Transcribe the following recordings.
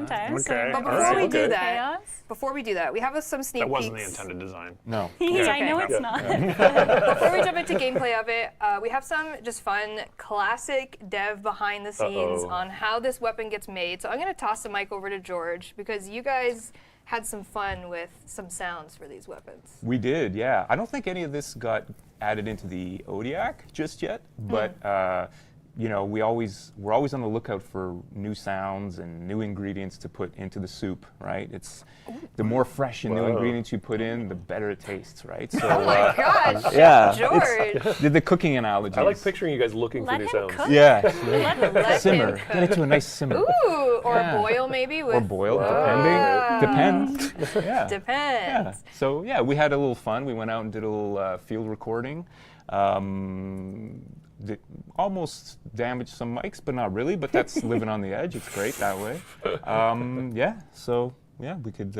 sometimes. Okay. But before we do that, we have some sneak peeks. That wasn't the intended design. No. Yeah, I know it's not. Before we jump into gameplay of it, we have some just fun, classic dev behind the scenes on how this weapon gets made. So I'm going to toss the mic over to George because you guys had some fun with some sounds for these weapons. We did, yeah. I don't think any of this got added into the Odiac just yet, but you know, we're always on the lookout for new sounds and new ingredients to put into the soup, right? It's the more fresh and new ingredients you put in, the better it tastes, right? So, oh my gosh, yeah, George! The cooking analogies. I like picturing you guys looking for new sounds. Cook. Yeah, Let simmer. him cook. Get it to a nice simmer. Ooh, or a boil maybe with. Or boil, depends. Yeah. Depends. Yeah. So yeah, we had a little fun. We went out and did a little field recording. Almost damaged some mics, but not really. But that's living on the edge. It's great that way. Yeah. So yeah, we could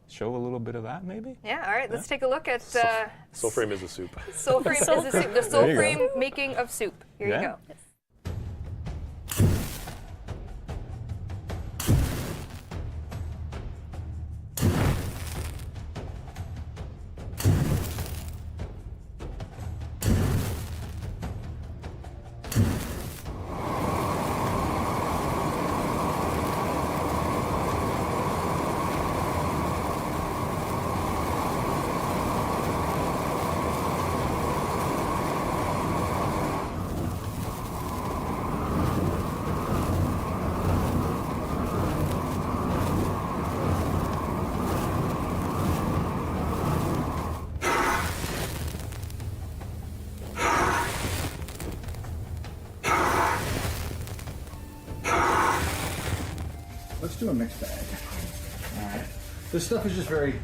show a little bit of that maybe. Yeah. All right. Let's take a look at. Soulframe is a soup. Soulframe is a soup. The Soulframe making of soup. Here you go. Let's do a mixed bag. All right. This stuff is just very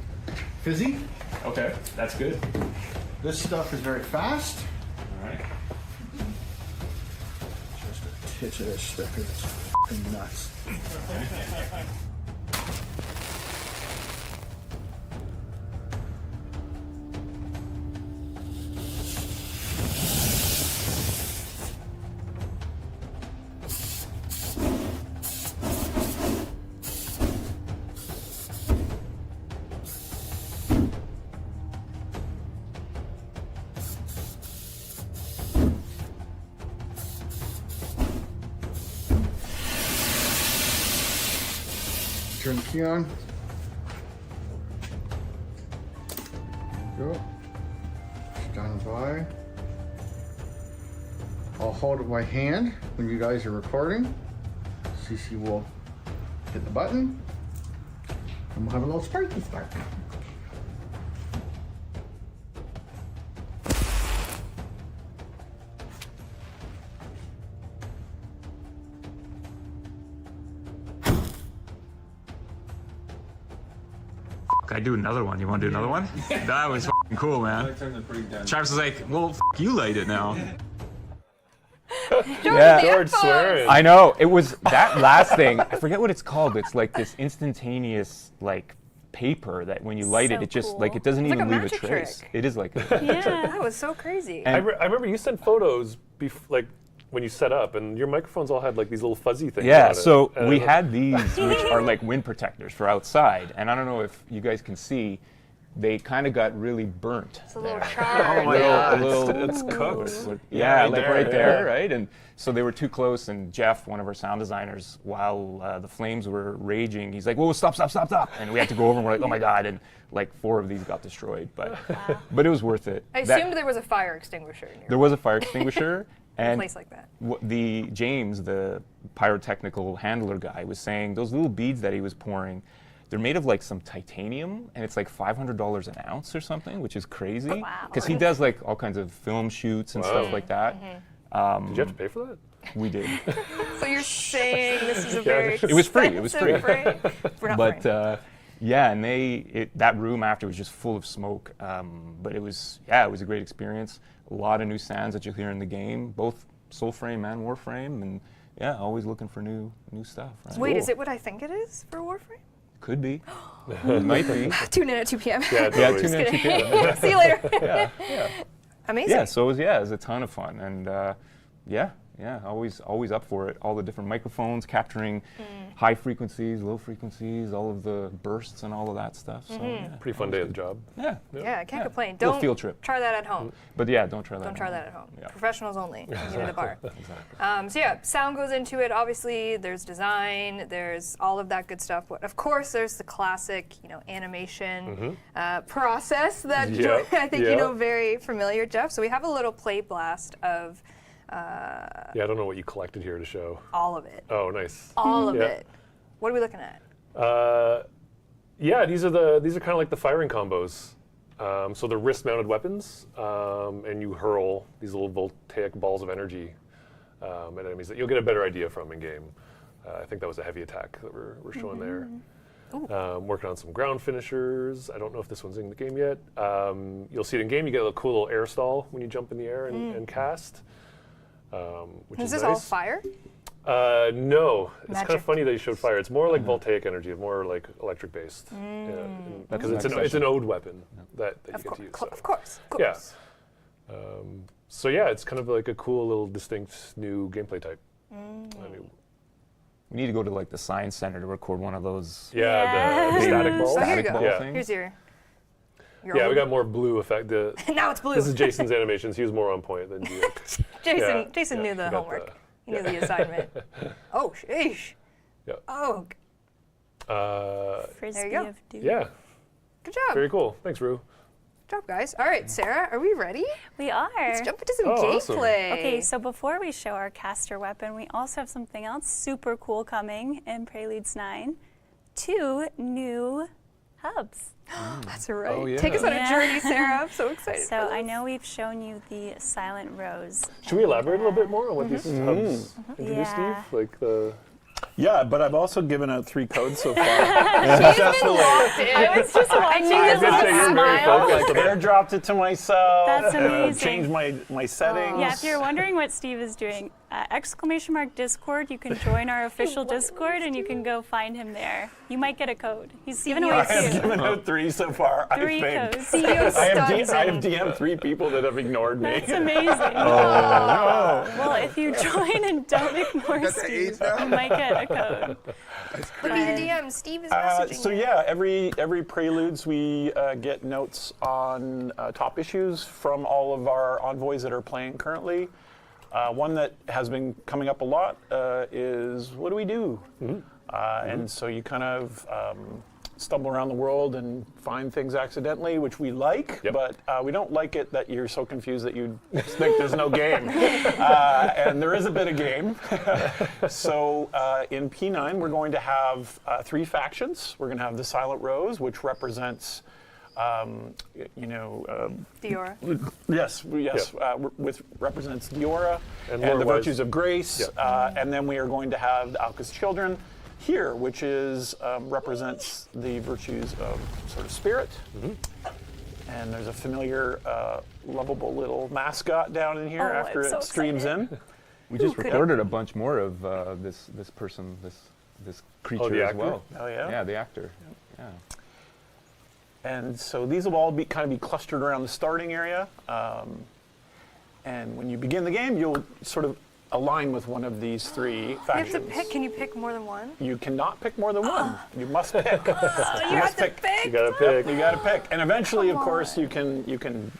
fizzy. Okay, that's good. This stuff is very fast. All right. Just a titch of this stuff because it's f***ing nuts. Turn the key on. Go. Stand by. I'll hold it by hand when you guys are recording. CC will hit the button and we'll have a little start to start. I do another one. You want to do another one? That was f***ing cool, man. Travis was like, well, f*** you light it now. George swearing. I know. It was that last thing. I forget what it's called. It's like this instantaneous, like, paper that when you light it, it just, cool. like, it doesn't even leave a magic trace. trick. It is like a That was so crazy. I remember you sent photos, like, when you set up, and your microphones all had like these little fuzzy things. Yeah, on it. so we had these, which are like wind protectors for outside, and I don't know if you guys can see, they kind of got really burnt. It's a little there. charred. Oh my God, it's cooked. Yeah, right like there, right there, yeah. right? And so they were too close, and Jeff, one of our sound designers, while the flames were raging, he's like, whoa, stop. And we had to go over and we're like, oh my God, and like 4 of these got destroyed, but it was worth it. I assumed there was a fire extinguisher in There was a fire extinguisher. a place like that. James, the pyrotechnical handler guy, was saying those little beads that he was pouring, they're made of like some titanium, and it's like $500 an ounce or something, which is crazy. Wow. Because he does like all kinds of film shoots and stuff like that. Did you have to pay for that? We did. So you're saying this is a very It was free. It was free. We're not But yeah, and that room after was just full of smoke. But it was a great experience. A lot of new sounds that you'll hear in the game, both Soulframe and Warframe, and yeah, always looking for new stuff. Right? Wait, is it what I think it is for Warframe? Could be. It might be. Tune in at 2 p.m. Yeah, Yeah, totally. tune in at 2 p.m. See you later. Yeah. Amazing. Yeah, so it was a ton of fun, and yeah, Yeah, always up for it. All the different microphones, capturing high frequencies, low frequencies, all of the bursts and all of that stuff. So, yeah, Pretty fun day at the job. Yeah. Yeah, I can't complain. Little Don't field trip. try that at home. But yeah, don't try that. Don't try that at home. Yeah. Professionals only. You need a bar. Exactly. So yeah, sound goes into it. Obviously, there's design, there's all of that good stuff. But of course, there's the classic, animation process that Yep, I think you yep. know very familiar, Jeff. So we have a little play blast of Yeah, I don't know what you collected here to show. all of it. Oh, nice. All of Yeah. it. What are we looking at? Yeah, these are kind of like the firing combos. So they're wrist-mounted weapons, and you hurl these little voltaic balls of energy at enemies that you'll get a better idea from in game. I think that was a heavy attack that we're showing there. Working on some ground finishers. I don't know if this one's in the game yet. You'll see it in game. You get a cool little air stall when you jump in the air and cast, which Is is this nice. all fire? No, it's kind Magic. of funny that you showed fire. It's more like voltaic energy, more like electric based. Because That's it's an ode weapon that you Of get course, to use. of course, of Yeah. course. So yeah, it's kind of like a cool little distinct new gameplay type. I mean, We need to go to like the science center to record one of those. the Yes. static big balls. Oh, here you static go. ball Yeah. things. Here's your Yeah, we old- got more blue effect. now it's blue. This is Jason's animations. He was more on point than GX. Jason knew the we got homework. He knew the assignment. Oh, sheesh. Yeah. Oh, Frisbee There you go. of Doom. Yeah, good job. very cool. Thanks, Rue. Good job, guys. All right, Sarah, are we ready? We are. Let's jump into some Oh, awesome. gameplay. Okay, so before we show our caster weapon, we also have something else super cool coming in Preludes 9. 2 new hubs. That's right. Oh, yeah. Take us on a Yeah. journey, Sarah. I'm so excited. So for I this. know we've shown you the Silent Rose. Should we elaborate a little bit more on what these hubs introduce, Yeah. Steve? Like the Yeah, but I've also given out 3 codes so far. She's been locked in. I was just I knew watching this did was say a you're very smile. focused. Like airdropped it to myself. That's amazing. Changed my settings. Yeah, if you're wondering what Steve is doing, !Discord, you can join our official Discord and you can go find him there. You might get a code. He's given away I have 2. given out 3 so far. 3 I think. codes. CEO I have, stuns I him. have DM'd 3 people that have ignored me. That's amazing. Well, if you join and don't ignore Steve, you might get a code. Look at the DM. Steve is messaging So you. yeah, every Preludes we get notes on top issues from all of our envoys that are playing currently. One that has been coming up a lot is what do we do? And so you kind of stumble around the world and find things accidentally, which we like, Yep. but we don't like it that you're so confused that you think there's no game. And there is a bit of game. So in P9, we're going to have 3 factions. We're going to have the Silent Rose, which represents Diora. yes, with represents Diora And and, the lore-wise- virtues of grace, Yep. and then we are going to have the Alka's children here, which is represents the virtues of sort of spirit. And there's a familiar, lovable little mascot down in here Oh, after I'm it so streams in. We just could- recorded a bunch more of this person, this creature the as actor? well. Oh yeah. Yeah, the actor. Yeah. And so these will all be kind of be clustered around the starting area. And when you begin the game, you'll sort of align with one of these 3 You have factions. to pick. Can you pick more than one? You cannot pick more than one. You must pick. You have to pick. you gotta pick. You got to pick, and eventually, Come of course, on. you can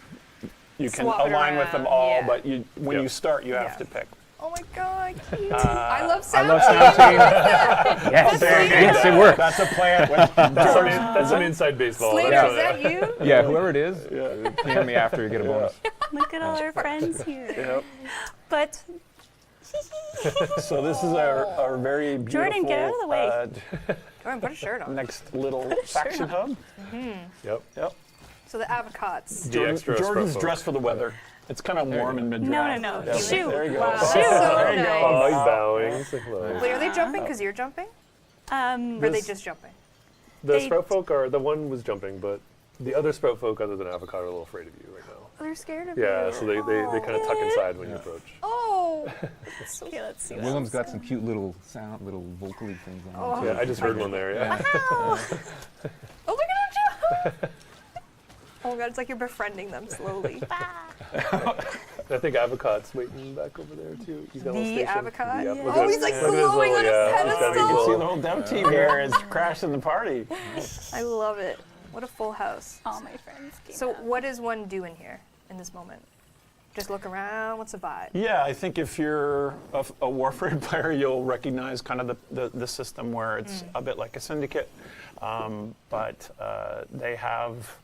Swap it align with them around, all. yeah. But when Yep. you start, you have Yeah. to pick. Oh my god, cute. I love sound. Yes, yes, it worked. That's a plan. That's some inside baseball. Slater, That's is that you? Yeah, whoever it is, PM me after you get a bonus. Look at all our friends here. Yep. But So this is our very beautiful Jordan, get out of the way. Jordan, put a shirt on. next little faction hub. Yep. Yep. So the avocads. The extra Jordan's espresso. dressed for the weather. It's kind of warm in mid-drive. no. Yep. Shoot. There you go. Wow. Shoot. So There you nice. go. Oh, he's bowing. He's like, hello. Wait, are they jumping because you're jumping? Or are they just jumping? The They- sprout folk are the one was jumping, but the other sprout folk, other than avocado, are a little afraid of you right now. Oh, they're scared of Yeah, you. so they kind of tuck inside when you approach. Oh. Okay, let's see. what Willem's else. got some cute little vocally things on Oh. it. Yeah, I just heard one there. Yeah. Oh, look at him jump. Oh my god, it's like you're befriending them slowly. I think Avocat's waiting back over there too. He's got a little The station. Avocat? Yep, Yeah. look Oh, at he's his- like look at his glowing on a little- yeah, he's got pedestal. his You can see little- the whole dev team here is crashing the party. I love it. What a full house. All my friends came So out. what does one do in here in this moment? Just look around. What's the vibe? Yeah, I think if you're a Warframe player, you'll recognize kind of the system where it's a bit like a syndicate, but they have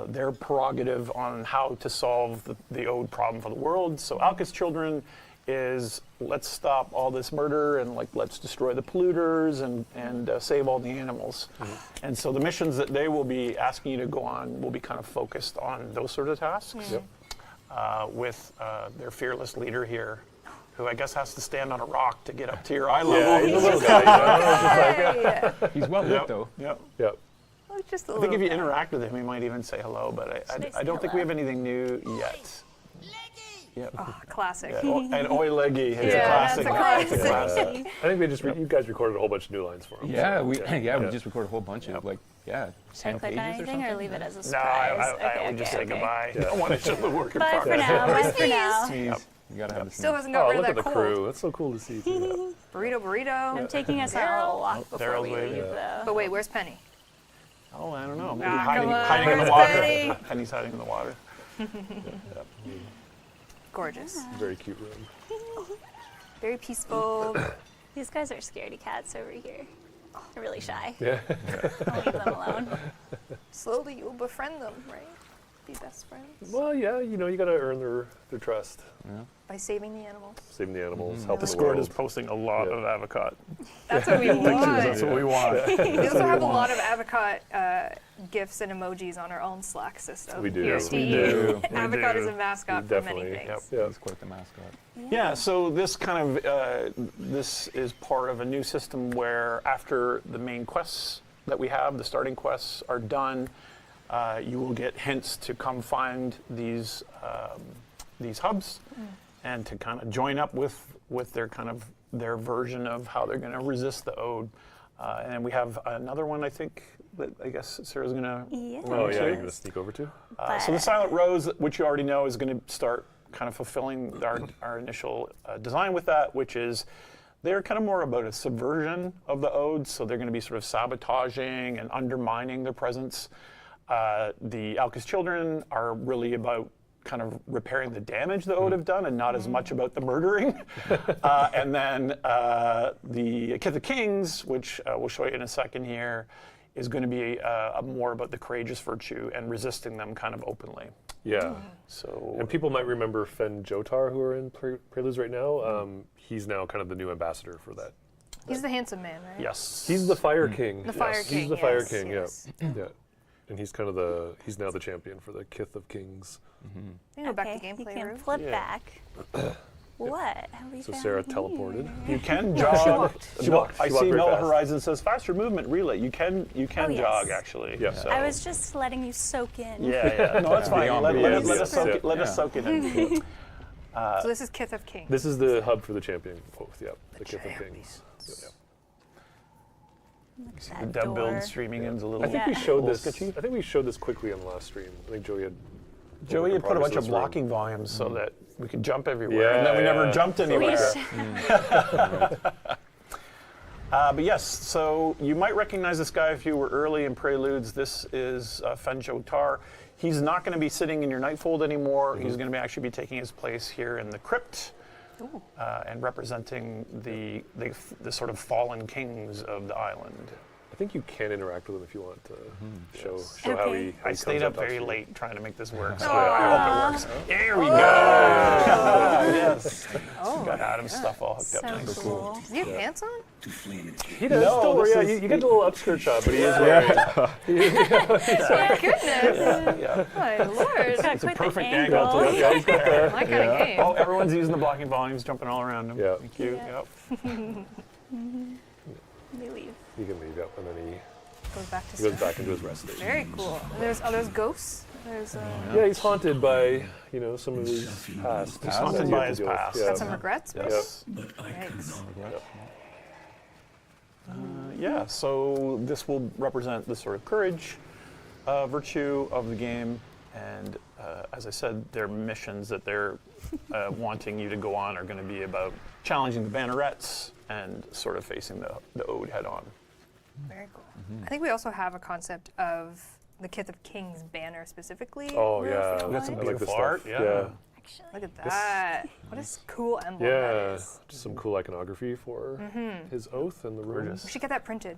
their prerogative on how to solve the ode problem for the world. So Alka's Children is let's stop all this murder and let's destroy the polluters and save all the animals. And so the missions that they will be asking you to go on will be kind of focused on those sort of tasks. Yep. With their fearless leader here, who I guess has to stand on a rock to get up to your eye level. Yeah, he's a little guy. Hey. He's well lit though. Yep. Yep. Oh, just a I think if little you bit. interact with him, he might even say hello, but I don't think we have anything new yet. Yep. Oh, classic. Yeah. And Oi Leggy, it's Yeah, a classic. that's a classic. Classic. I think you guys recorded a whole bunch of new lines for him. Yeah, so, we yeah. we just recorded a whole bunch of like Should I Sam click on pages or anything or something. leave it as a No, surprise? I would just say goodbye. I don't want to show the work in Bye for progress. now. Bye for now. Jeez, you gotta have this. Still thing. hasn't got Oh, rid look of at that the cold. crew. That's so cool to see. Too. Burrito. I'm taking us on a little walk before Daryl's we waving. leave, though. But wait, where's Penny? Oh, I don't know. Maybe Ah, hiding, come on, hiding in the where's water. Penny? Penny's hiding in the water. Gorgeous. Very cute room. Very peaceful. These guys are scaredy cats over here. They're really shy. Yeah. I'll leave them alone. Slowly you'll befriend them, right? Be best friends. Well, yeah, you got to earn their trust. By saving the animals. Saving the animals, helping the Discord world. is posting a lot Yeah. of Avocat. That's what we That's want. what we want. We also have a lot of Avocat gifs and emojis on our own Slack system. We do. Here, We Steve. do. We Avocat do. is a mascot We for many definitely- things. Yeah. He's quite the mascot. Yeah, so this kind of this is part of a new system where after the main quests that we have, the starting quests are done, you will get hints to come find these hubs and to kind of join up with their version of how they're going to resist the ode. And then we have another one, I think, that I guess Sarah's going to. Yeah. Oh, yeah, you're going to sneak over to? So the Silent Rose, which you already know, is going to start kind of fulfilling our initial design with that, which is they're kind of more about a subversion of the odes. So they're going to be sort of sabotaging and undermining their presence. The Alka's Children are really about kind of repairing the damage the ode have done and not as much about the murdering. And then the Kith of Kings, which we'll show you in a second here, is going to be more about the courageous virtue and resisting them kind of openly. Yeah. So And people might remember Fen Jotar, who are in Preludes right now. He's now kind of the new ambassador for that. He's the handsome man, right? yes, He's the Fire King. The Fire Yes. King, He's the Fire yes, King, yes. yeah. And he's kind of he's now the champion for the Kith of Kings. We can go back Okay, to you gameplay can room. flip Yeah. back. What have we So found Sarah here? teleported. you can jog. She walked. I She walked see very Mel fast. Horizon says faster movement relay. You can Oh, yes. jog actually. Yeah. So. I was just letting you soak in. Yeah. No, that's fine. Beyond Let beyond. us soak it. Let us Yeah. soak it in. So this is Kith of Kings. This is the hub for the champion oath, yeah. The Kith of Kings. Yeah. That The dev door. build streaming in's a little. I think we Yeah. showed Little this. sketchy. I think we showed this quickly on the last stream. I think Joey had. Joey had put a bunch of this room. blocking volumes so that we could jump everywhere, and then we Yeah, never yeah. jumped anywhere. Please. But yes, so you might recognize this guy if you were early in Preludes. This is Fen Jotar. He's not going to be sitting in your Nightfold anymore. He's going to actually be taking his place here in the crypt and representing the sort of fallen kings of the island. I think you can interact with him if you want to show how Okay. he. I stayed up very late trying to make this work, so Aw. I hope it works. There we go. Yes. Oh, Got Adam's stuff all hooked So up nice. cool. does he have pants on? He does. No, don't worry. this Yeah, is- you get the little upskirt shot, but he is wearing. My goodness. Yeah. My lord. It's got It's a quite perfect the angle to look Yeah, he's got the. My kind of game. Oh, everyone's using the blocking volumes, jumping all around him. Yeah. Thank you. Yeah. Yep. They leave. He can leave, yep, and then Goes back to he goes sleep. back into his rest station. Very cool. There's ghosts. There's Yeah, he's haunted by some of his past. He's haunted by his past. Yeah. got some regrets. maybe? Yes. Yikes. Yeah, so this will represent the sort of courage, virtue of the game, and as I said, their missions that they're wanting you to go on are going to be about challenging the bannerets and sort of facing the ode head on. Very cool. I think we also have a concept of the Kith of Kings banner specifically. Oh yeah, We got some I like this beautiful stuff. art, Yeah, Actually, Look at that. What a cool emblem yeah. that is. Just some cool iconography for his oath and the runes. We should get that printed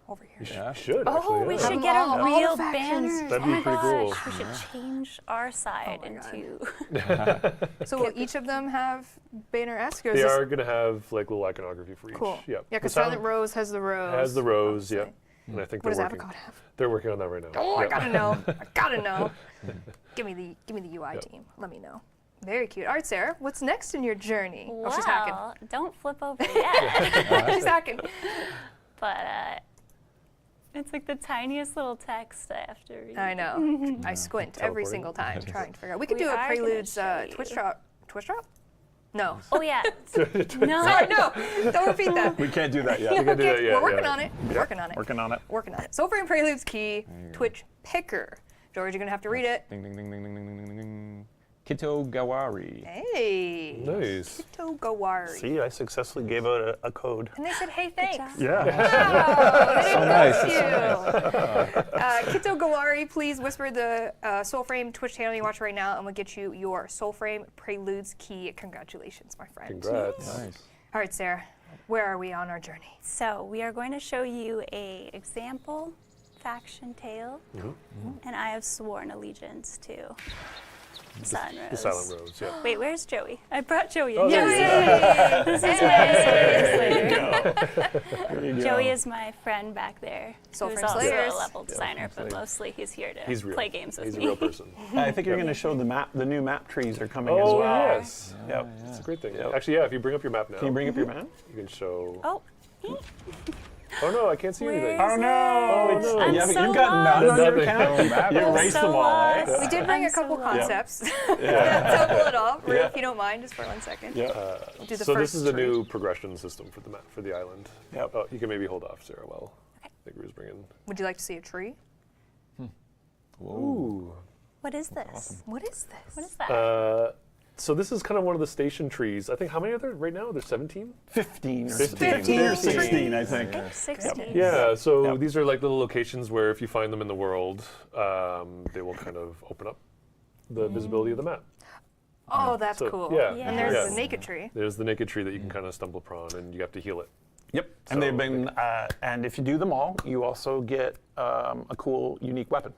over here. You Yeah. should oh, actually. we yeah. should them get all, a all the real factions. banner. That'd be oh my pretty cool. gosh, we should change our side Oh my God. into. So will each of them have banner-esque? Or is They this are going to have like little iconography for each. cool? Yeah, Yeah, because The Silent Rose has the rose. has the rose. Yeah, obviously. and I think What does they're working. Avocado have? They're working on that right now. Oh, I Yeah. gotta know. I gotta know. Give me the UI team. Let me know. Very cute. All right, Sarah, what's next in your journey? Oh, she's hacking. Well, don't flip over yet. She's hacking. But it's like the tiniest little text I have to read. I know. I squint every Teleporting. single time trying to figure out. We could We do a are gonna Preludes show you. Twitch drop. Twitch drop? No. Oh yeah. no. Sorry, no. Don't repeat that. We can't do that yet. can do Okay, that, yeah, we're working yeah. on it. Working on it. Working on it. Working on it. Soulframe Preludes key, Twitch picker. George, you're gonna have to read it. Ding, ding, ding, ding, ding, ding, ding, ding, ding. Kito Gawari. Hey. Nice. Kito Gawari. See, I successfully gave out a code. And they said, hey, thanks. Yeah. Wow, they So didn't nice. ghost you. Kito Gawari, please whisper the Soulframe Twitch channel you watch right now, and we'll get you your Soulframe Preludes key. Congratulations, my friend. Congrats. Nice. All right, Sarah, where are we on our journey? So we are going to show you a example faction tale, and I have sworn allegiance to Sun Rose. The Silent Rose. Yeah. Wait, where's Joey? I brought Joey in. Oh, there Yes. you This is my There you go. Joey is my friend back there, Soulframe who's also Slayers. a level designer, but mostly he's here to He's real. play games with He's me. a real person. I think you're going to show the map. The new map trees are coming as Oh well. yes. Yep. It's a great thing. Yep. Actually, yeah. If you bring up your map now, Can you bring up your map? you can show. Oh, Oh no, I can't see anything. Where's Oh no! no. I'm Yeah, but so you've got none on your Nothing. account. You I'm erased so them all, eh? lost. We did bring I'm a couple so lost. concepts. To pull it off, Rue, Yeah. if you don't mind, just for 1 second. Yeah. We'll do the So first this is a tree. new progression system for the map for the island. Yep. Oh, you can maybe hold off, Sarah. Well, I think Rue's bringing. Would you like to see a tree? Whoa. Ooh. What is this? What is this? What is that? So this is kind of one of the station trees. I think how many are there right now? There's 17. 15 or 15 or 16, I think. 16. Yeah. So Yep. these are like little locations where if you find them in the world, they will kind of open up the visibility of the map. Oh, that's So, cool. yeah. And there's Yeah. the naked tree. There's the naked tree that you can kind of stumble upon, and you have to heal it. Yep. And So they've been, and if you do them all, you also get a cool, unique weapon.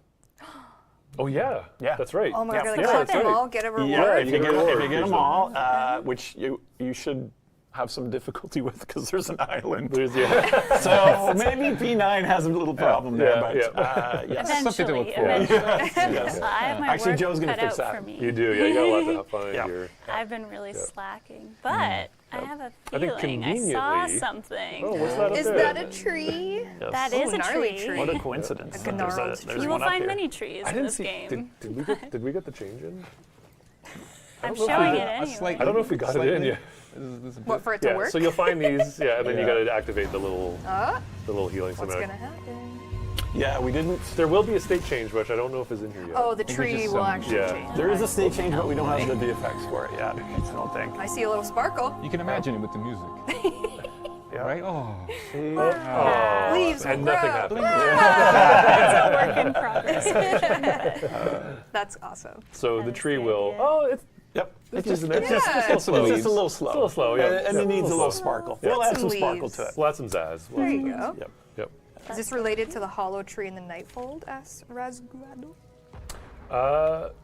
Oh yeah. Yeah. That's right. Oh my Yeah. god, Yeah, like that's collect them right. all, get a reward. Yeah, if you you get get, a if reward you get them usually. all, which you should have some difficulty with because there's an island. There's yeah. So maybe P9 has a little problem there, Yeah, but yeah. yes. Something to look Eventually, for. eventually. Yes. I have my Actually, work Joe's gonna cut fix out that. for me. You do. Yeah. You got a lot to have fun Yeah. here. I've been really slacking, but I have a I think feeling I saw conveniently- something. Oh, what's that up Is there? that a tree? Yes. That is a gnarly tree. tree. What a coincidence. A that there's gnarled there's tree. You will one up find here. many trees I in didn't this see. game. Did we get the change in? I'm know if showing we- it A anyway. slight- I don't know if we got it in yet. This is a What, bit- for it to Yeah. work? So you'll find these. Yeah, and then you Yeah. got to activate the little healing What's somehow. gonna happen? Yeah, we didn't. There will be a state change, which I don't know if is in here yet. Oh, the tree just will some- actually yeah. change. There is a state change, but we don't have the VFX for it yet. I don't think. I see a little sparkle. You can imagine it with the music, Yeah. right? Oh, Oh, Leaves will and nothing grow. happened. It's a work in progress. That's awesome. So That the is tree the will. idea. Oh, it's Yep. It's It's just just, a it's just a little slow. Still slow, yeah. And Yeah, it needs a slow. little sparkle. Yeah. We'll add Some some sparkle leaves. to it. We'll add some zazz. There you go. Yep. Yep. Is this related to the hollow tree in the Nightfold? Asks Razguado.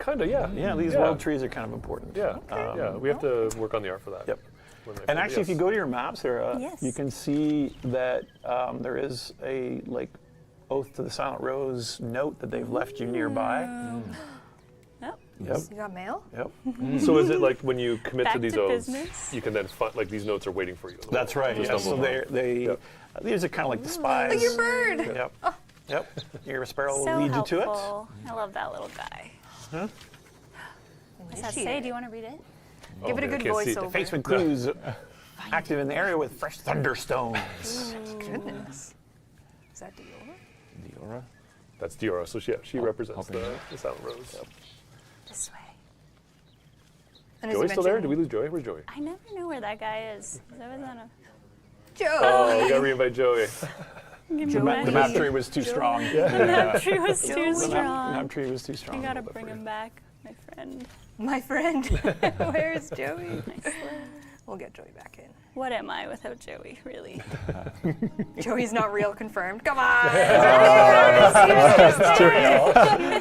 Kinda, yeah. Yeah, these world trees are kind of important. Yeah, yeah. We have to work on the art for that. Yep. When they And come, actually, if you yes. go to your map, Sarah, Yes. you can see that there is a Oath to the Silent Rose note that they've left you nearby. Yep. Yep. You got mail? Yep. So is it like when you commit Back to these to oaths, business. you can then find like these notes are waiting for you? in the That's world. right. Just Yeah. stumble So upon. they Yep. these are kind of like the spies. Look, your bird! Yep. Yep. Your sparrow will So lead helpful. you to it. I love that little guy. Huh? What does that say? Do you want to read it? Give it a man, I good can't see it. voiceover. Facement clues active in the area with fresh thunderstones. Goodness. Is that Dior? Diora. That's Diora. So she represents helping the Silent Rose. This way. And as you Joey's still there? mentioned- Did we lose Joey? Where's Joey? I never know where that guy is. He's always on a. Joe. Oh, we gotta re-invite Joey. Give me The my- map tree was too strong. That tree was too The strong. map tree was too I strong. gotta bring him back, my friend. My friend. Where's Joey? Nice. We'll get Joey back in. What am I without Joey, really? Joey's not real confirmed. Come on.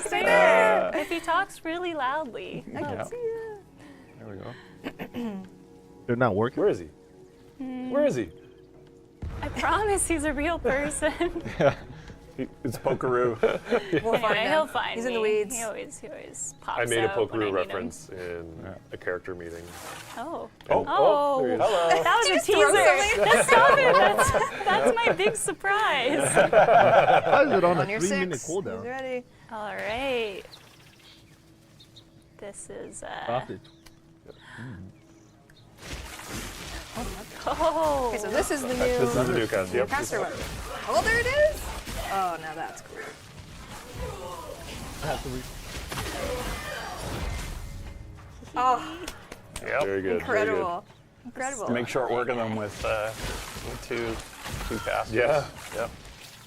Stay there. If he talks really loudly. I can see it. There we go. They're not working. Where is he? Where is he? I promise he's a real person. It's Pokeroo. We'll find Anyway, him. he'll find He's me. in the weeds. He always pops I made a out when I Pokeroo need him. reference in a character meeting. Oh. Oh, there he is. Hello. That was a just throw teaser. Stop it. That's my big surprise. How is it on On a your 3-minute 6. He's cooldown? ready. All right. This is Sausage. oh. Okay, so this is the new This is the new cast. Yep. caster weapon. Oh, there it is. Oh, now that's cool. Oh, Yep. Very good. incredible. Incredible. Make short work of them with two casters. Yeah. Yep.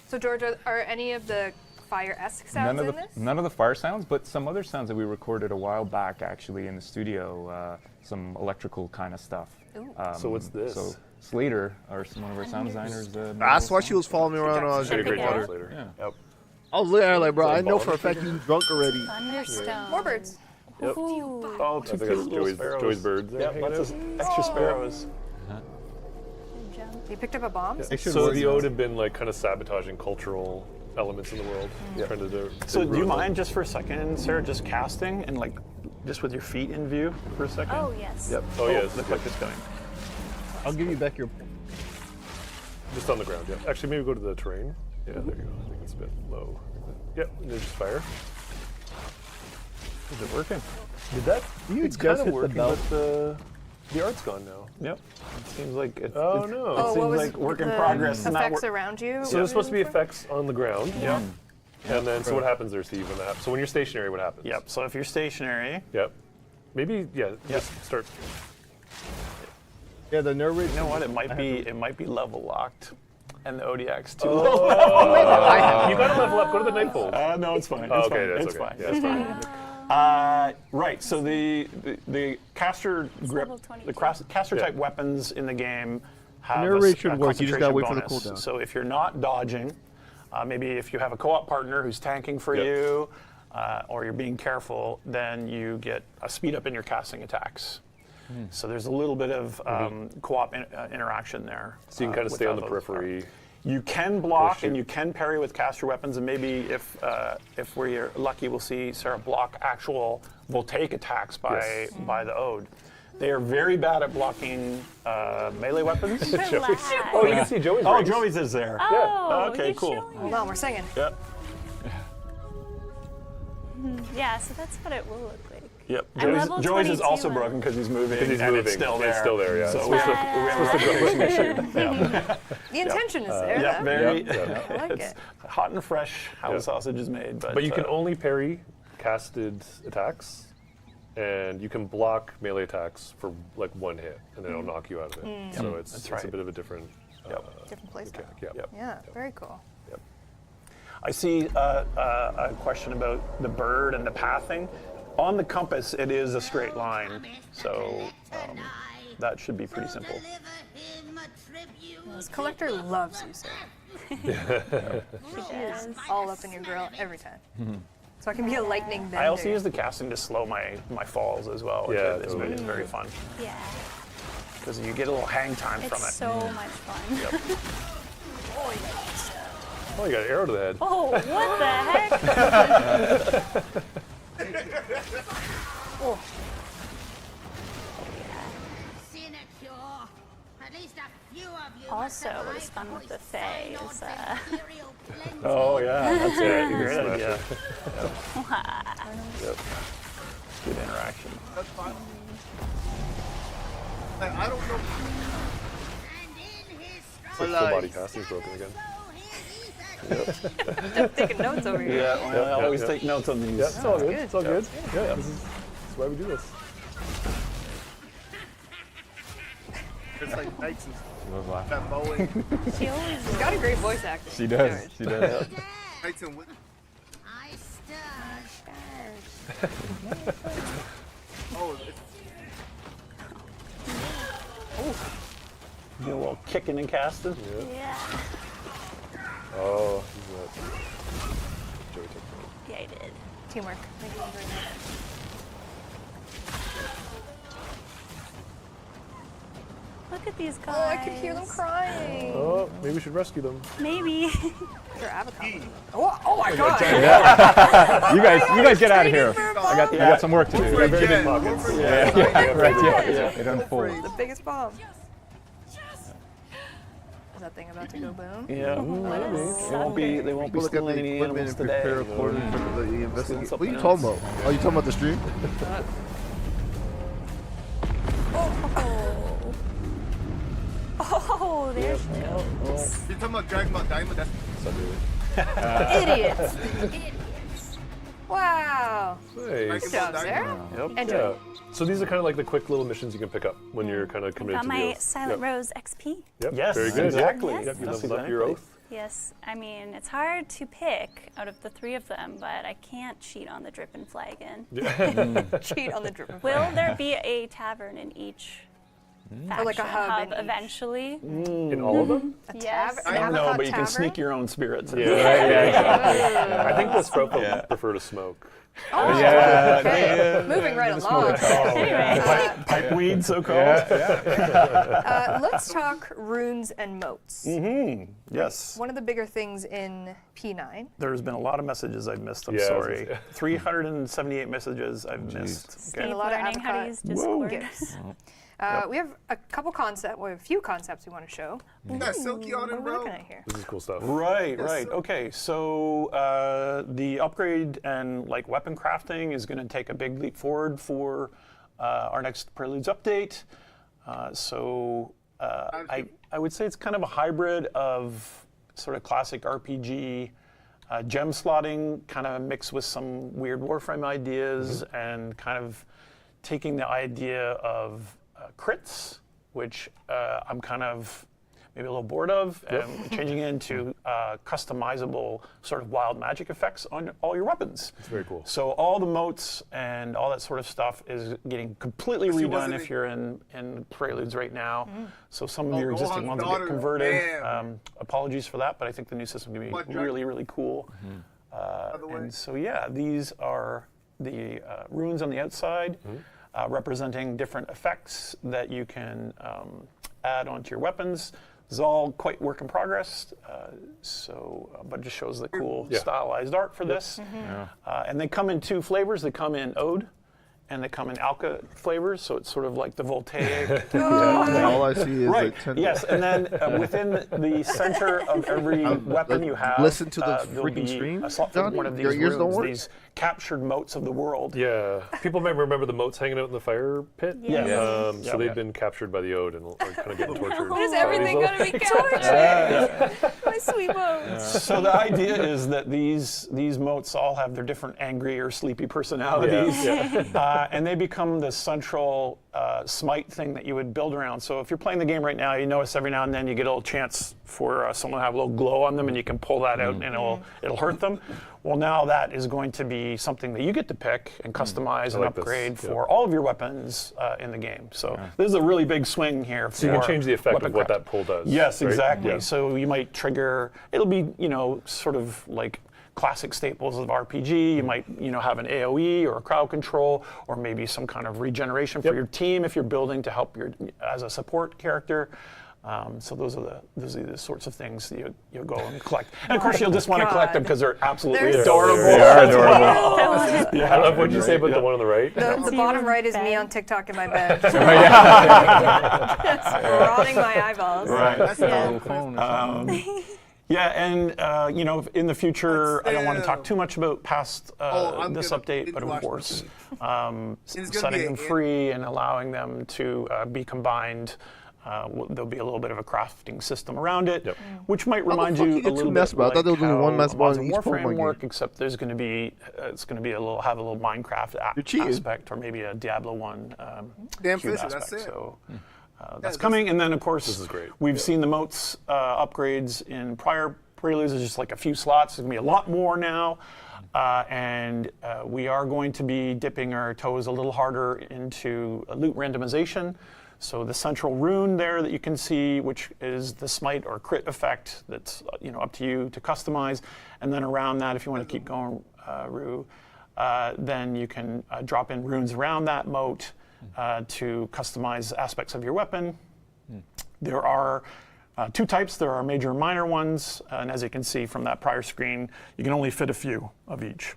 So, George, are any of the fire-esque sounds in this? None of the fire sounds, but some other sounds that we recorded a while back actually in the studio. Some electrical kind of stuff. Ooh. So what's this? So Slater, one of our sound designers. That's why she was following me around when I was Did a drinking great water. job later. Yeah. Yep. I was looking at her like, bro, I know Ball for a fact you're drunk already. Thunderstone. More birds. Yep. Ooh. Oh, I two think cute that's little sparrows. Joey's birds there Yep, hanging lots out. of extra sparrows. Good jump. You picked up a bomb? They should So work the now. Ode had been like kind of sabotaging cultural elements in the world. Trying to So do you ruin them. mind just for a second, Sarah, just casting and like just with your feet in view for a second? Oh, yes. Yep. Oh, yes. The click is coming. I'll give you back your. Just on the ground, yeah. Actually, maybe go to the terrain. Yeah, there you go. I think it's a bit low. Yep, and there's just fire. Is it working? Did that? You It's just kind of hit the working, belt. but the art's gone now. Yep. It seems like it. Oh, it, no. It Oh, what seems was like work in the progress. and not effects wor- around you? So there's supposed to be effects on the ground. Yep. And then, so what happens there, Steve? When that happens? So when you're stationary, what happens? Yep. So if you're stationary, Yep. Maybe, yeah, just start. Yeah, the nerve rate. you know what? It might be level locked, and the ODX too. You gotta level up. Go to the Nightfold. No, it's fine. It's Oh, okay, fine. that's It's okay. fine. Yeah, It's fine. Right. So the caster grip, level the 22. caster Yeah. type weapons in the game have nerve a rate should work, you just gotta concentration wait for the bonus. cooldown. So if you're not dodging, maybe if you have a co-op partner who's tanking for Yep. you, or you're being careful, then you get a speed up in your casting attacks. So there's a little bit of co-op interaction there. So you can kind of stay on the without those periphery. You can block shoot. and you can parry with caster weapons, and maybe if we're lucky, we'll see Sarah block actual voltaic attacks by Yes. by the Ode. They are very bad at blocking melee weapons. Relax. Oh, you can see Joey's Oh, rings. Joey's is there. Oh, Okay, he's cool. showing Hold on, we're singing. Yep. Yeah, so that's what it will look like. Yep. I'm level Joey's is 22 also now. broken because he's moving. Because he's and moving. It's still there. It's still there, yeah. So It's we supposed have a repetition issue. Yeah. The intention is there. Yeah, though. very. Yeah. I like It's it. hot and fresh how Yeah. the sausage is made. But you can only parry casted attacks, and you can block melee attacks for like one hit, and then it'll knock you out of it. So it's a right. bit of a different Different place. mechanic. Yeah. Yep. Yeah, very cool. I see a question about the bird and the pathing. On the compass, it is a straight line, so that should be pretty simple. This collector loves you, sir. She is all up in your grill every time. So I can be a lightning bender. I also use the casting to slow my falls as well, which Yeah, is totally. very fun Yeah, because you get a little hang time from it's it. so much fun. Oh, you got an arrow to the head. Oh, what the heck? Also, what is fun with the Fae is Oh yeah, that's a great Smash idea. it. Yep. Good interaction. I don't know. Full body casting's broken again. Taking notes over here. Yeah, well, I always yeah. take notes on these. Yeah, it's all good. It's all good. Yeah, this is why we do this. It's like Knights and Love laughing. that mowing. She always She's got a great voice actor. She does. George. She does. Knights and Witch. Oh, it's Do a little kicking and casting. Yeah. Oh, he's nuts. Joey took that. Yeah, I did. Teamwork. Thank you very much. Look at these guys. Oh, I could hear them crying. Oh, maybe we should rescue them. Maybe. They're avocado. Oh my god. You guys get out of here. For a I got some work to do. Very big pockets. It unfolds. The biggest bomb. Is that thing about to go boom? Yeah. They won't be look at the stealing any equipment animals and today. prepare according to the investigation. What are something you talking about? Oh, you talking about the stream? Oh, there's jokes. You're talking about Dragon Ball Diamond? That's Idiots. Idiots. Wow. Hey. Good job, Sarah. Yep. And Yeah. Joey. So these are kind of like the quick little missions you can pick up when you're kind of committed Got to the my oath. Silent Yep. Rose XP. Yep. Yes, Very good. exactly. Yep. You That's leveled up your exactly. oath. Yes, I mean, it's hard to pick out of the three of them, but I can't cheat on the Drippin' Flagon. Cheat on the dripping. Will there be a tavern in each faction Or like a hub in each. eventually? In all of them? A Yes. tavern? I An don't No, avocado but you can tavern? sneak your own spirits. in. I think the Sprout people prefer to smoke. Oh, Yeah, okay. Moving right along. Pipe weed, so called. Let's talk runes and moats. Yes. One of the bigger things in P9. There's been a lot of messages I've missed. I'm Yeah, sorry. 378 messages I've missed. And Keep a lot of learning how to avocado use Discord. gifts. We have a couple concepts, well, a few concepts we want to show. that silky on What it, are we bro. looking at here? This is cool stuff. Right, Yes, right. sir. Okay, so the upgrade and like weapon crafting is going to take a big leap forward for our next Preludes update. I would say it's kind of a hybrid of sort of classic RPG, gem slotting, kind of mixed with some weird Warframe ideas, and kind of taking the idea of crits, which I'm kind of maybe a little bored of, and changing it into customizable sort of wild magic effects on all your weapons. It's very cool. So all the moats and all that sort of stuff is getting completely She redone wasn't if in- you're in Preludes right now. So some of your Gohan's existing ones will daughter, get converted. bam. Apologies for that, but I think the new system is going What, to be Jack? really, really cool. By the way. And so yeah, these are the runes on the outside, representing different effects that you can add onto your weapons. This is all quite work in progress, but it just shows the cool Yeah. stylized art for this. And they come in two flavors. They come in Ode, and they come in Alka flavors, so it's sort of like the voltaic. All I see is Right. like 10. Yes, and then within the center of every weapon you have, listen to the there'll freaking be stream, a slot for John? one of these Your ears don't runes, work? these captured moats of the world. Yeah. People might remember the moats hanging out in the fire pit. Yes. So Yeah. they've been captured by the Ode and are kind of getting tortured. When is by everything these going to be captured? My sweet bones. So the idea is that these moats all have their different angry or sleepy personalities, and they become the central smite thing that you would build around. So if you're playing the game right now, you notice every now and then you get a little chance for someone to have a little glow on them, and you can pull that out, and it'll hurt them. Well, now that is going to be something that you get to pick and customize and like this. upgrade Yeah. for all of your weapons in the game. So this is a really big swing here. So you can change the effect weapon of what craft. that pull does. Yes, right? exactly. Yeah. So you might trigger, it'll be, sort of like classic staples of RPG. You might, have an AoE or a crowd control, or maybe some kind of regeneration for your team if you're building to help as a support character. So those are the sorts of things that you'll go and collect. And of course, you'll just want to collect them because they're absolutely They're adorable. They are adorable. I love what you say about the one on the right. The bottom right is me bed. on TikTok in my bed. Just rotting my eyeballs. Right. That's Yeah. the phone. Yeah, and in the future, I don't want to talk too much about past I'm this gonna update, but of binge watch course, gonna setting be them free and allowing them to be combined. There'll be a little bit of a crafting system around it, which might remind fuck you you a get two little mess bit ball? I thought like there was only one how mess ball Mods in and each Pokemon Warframe game. work, except there's going to be have a little Minecraft You're cheating. aspect, or maybe a Diablo 1 Damn cube Fisher, that's aspect. it. So that's coming. And then, of course, This is great. we've seen the moats upgrades in prior Preludes. There's just like a few slots. There's going to be a lot more now. And we are going to be dipping our toes a little harder into loot randomization. So the central rune there that you can see, which is the smite or crit effect, that's up to you to customize. And then around that, if you want to keep going, Rue, then you can drop in runes around that moat to customize aspects of your weapon. There are two types. There are major and minor ones, and as you can see from that prior screen, you can only fit a few of each.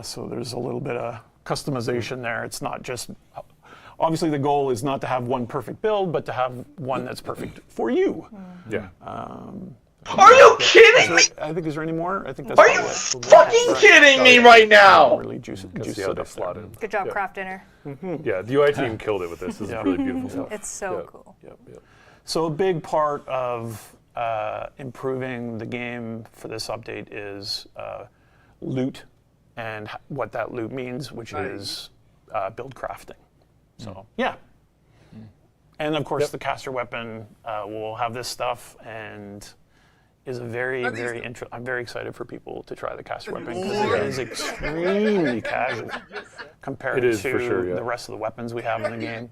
So there's a little bit of customization there. It's not just, obviously the goal is not to have one perfect build, but to have one that's perfect for you. Yeah. Are you kidding me? I think, is there any more? I think that's Are you fucking kidding me right now? really juice See how it they up slot there. in. Good job, craft dinner. Yeah, the UI team killed it with this. This is really beautiful stuff. It's so Yeah. cool. Yep, yep. So a big part of improving the game for this update is loot and what that loot means, which is build crafting. So yeah. And of course the caster weapon will have this stuff and is a very, I'm very excited for people to try the caster weapon because it is extremely casual compared It is, to for sure, yeah. the rest of the weapons we have in the game.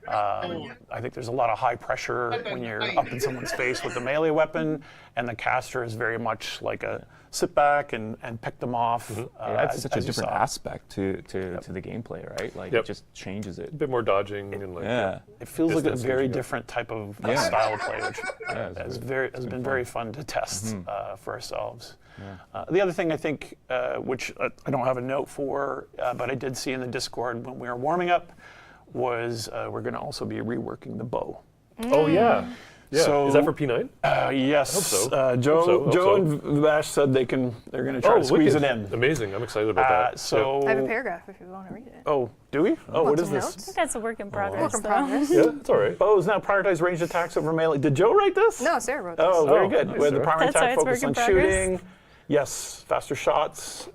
I think there's a lot of high pressure when you're up in someone's face with the melee weapon, and the caster is very much like a sit back and pick them off. It adds such a as you different saw. aspect to the gameplay, right? Like Yep. it just changes it. A bit more dodging and like Yeah. It feels like a distance very and- different type of Yeah. style of play, which it's has been very fun to test for ourselves. The other thing I think, which I don't have a note for, but I did see in the Discord when we were warming up, was we're going to also be reworking the bow. Oh yeah. Yeah. So- is that for P9? Yes. hope so. Joe Hope Joe so. and Vash said they're going to try to squeeze it wicked. in. Amazing. I'm excited about that. So. I have a paragraph if you want to read it. Oh, do we? Oh, what Want is some this? notes? I think that's a work in progress. Work in though. progress. Yeah, it's all right. Bows now prioritize ranged attacks over melee. Did Joe write this? No, Sarah wrote this. Oh, very Oh, good. nice, With the Sarah. primary That's why attack it's focus work on in progress. shooting. Yes, faster shots.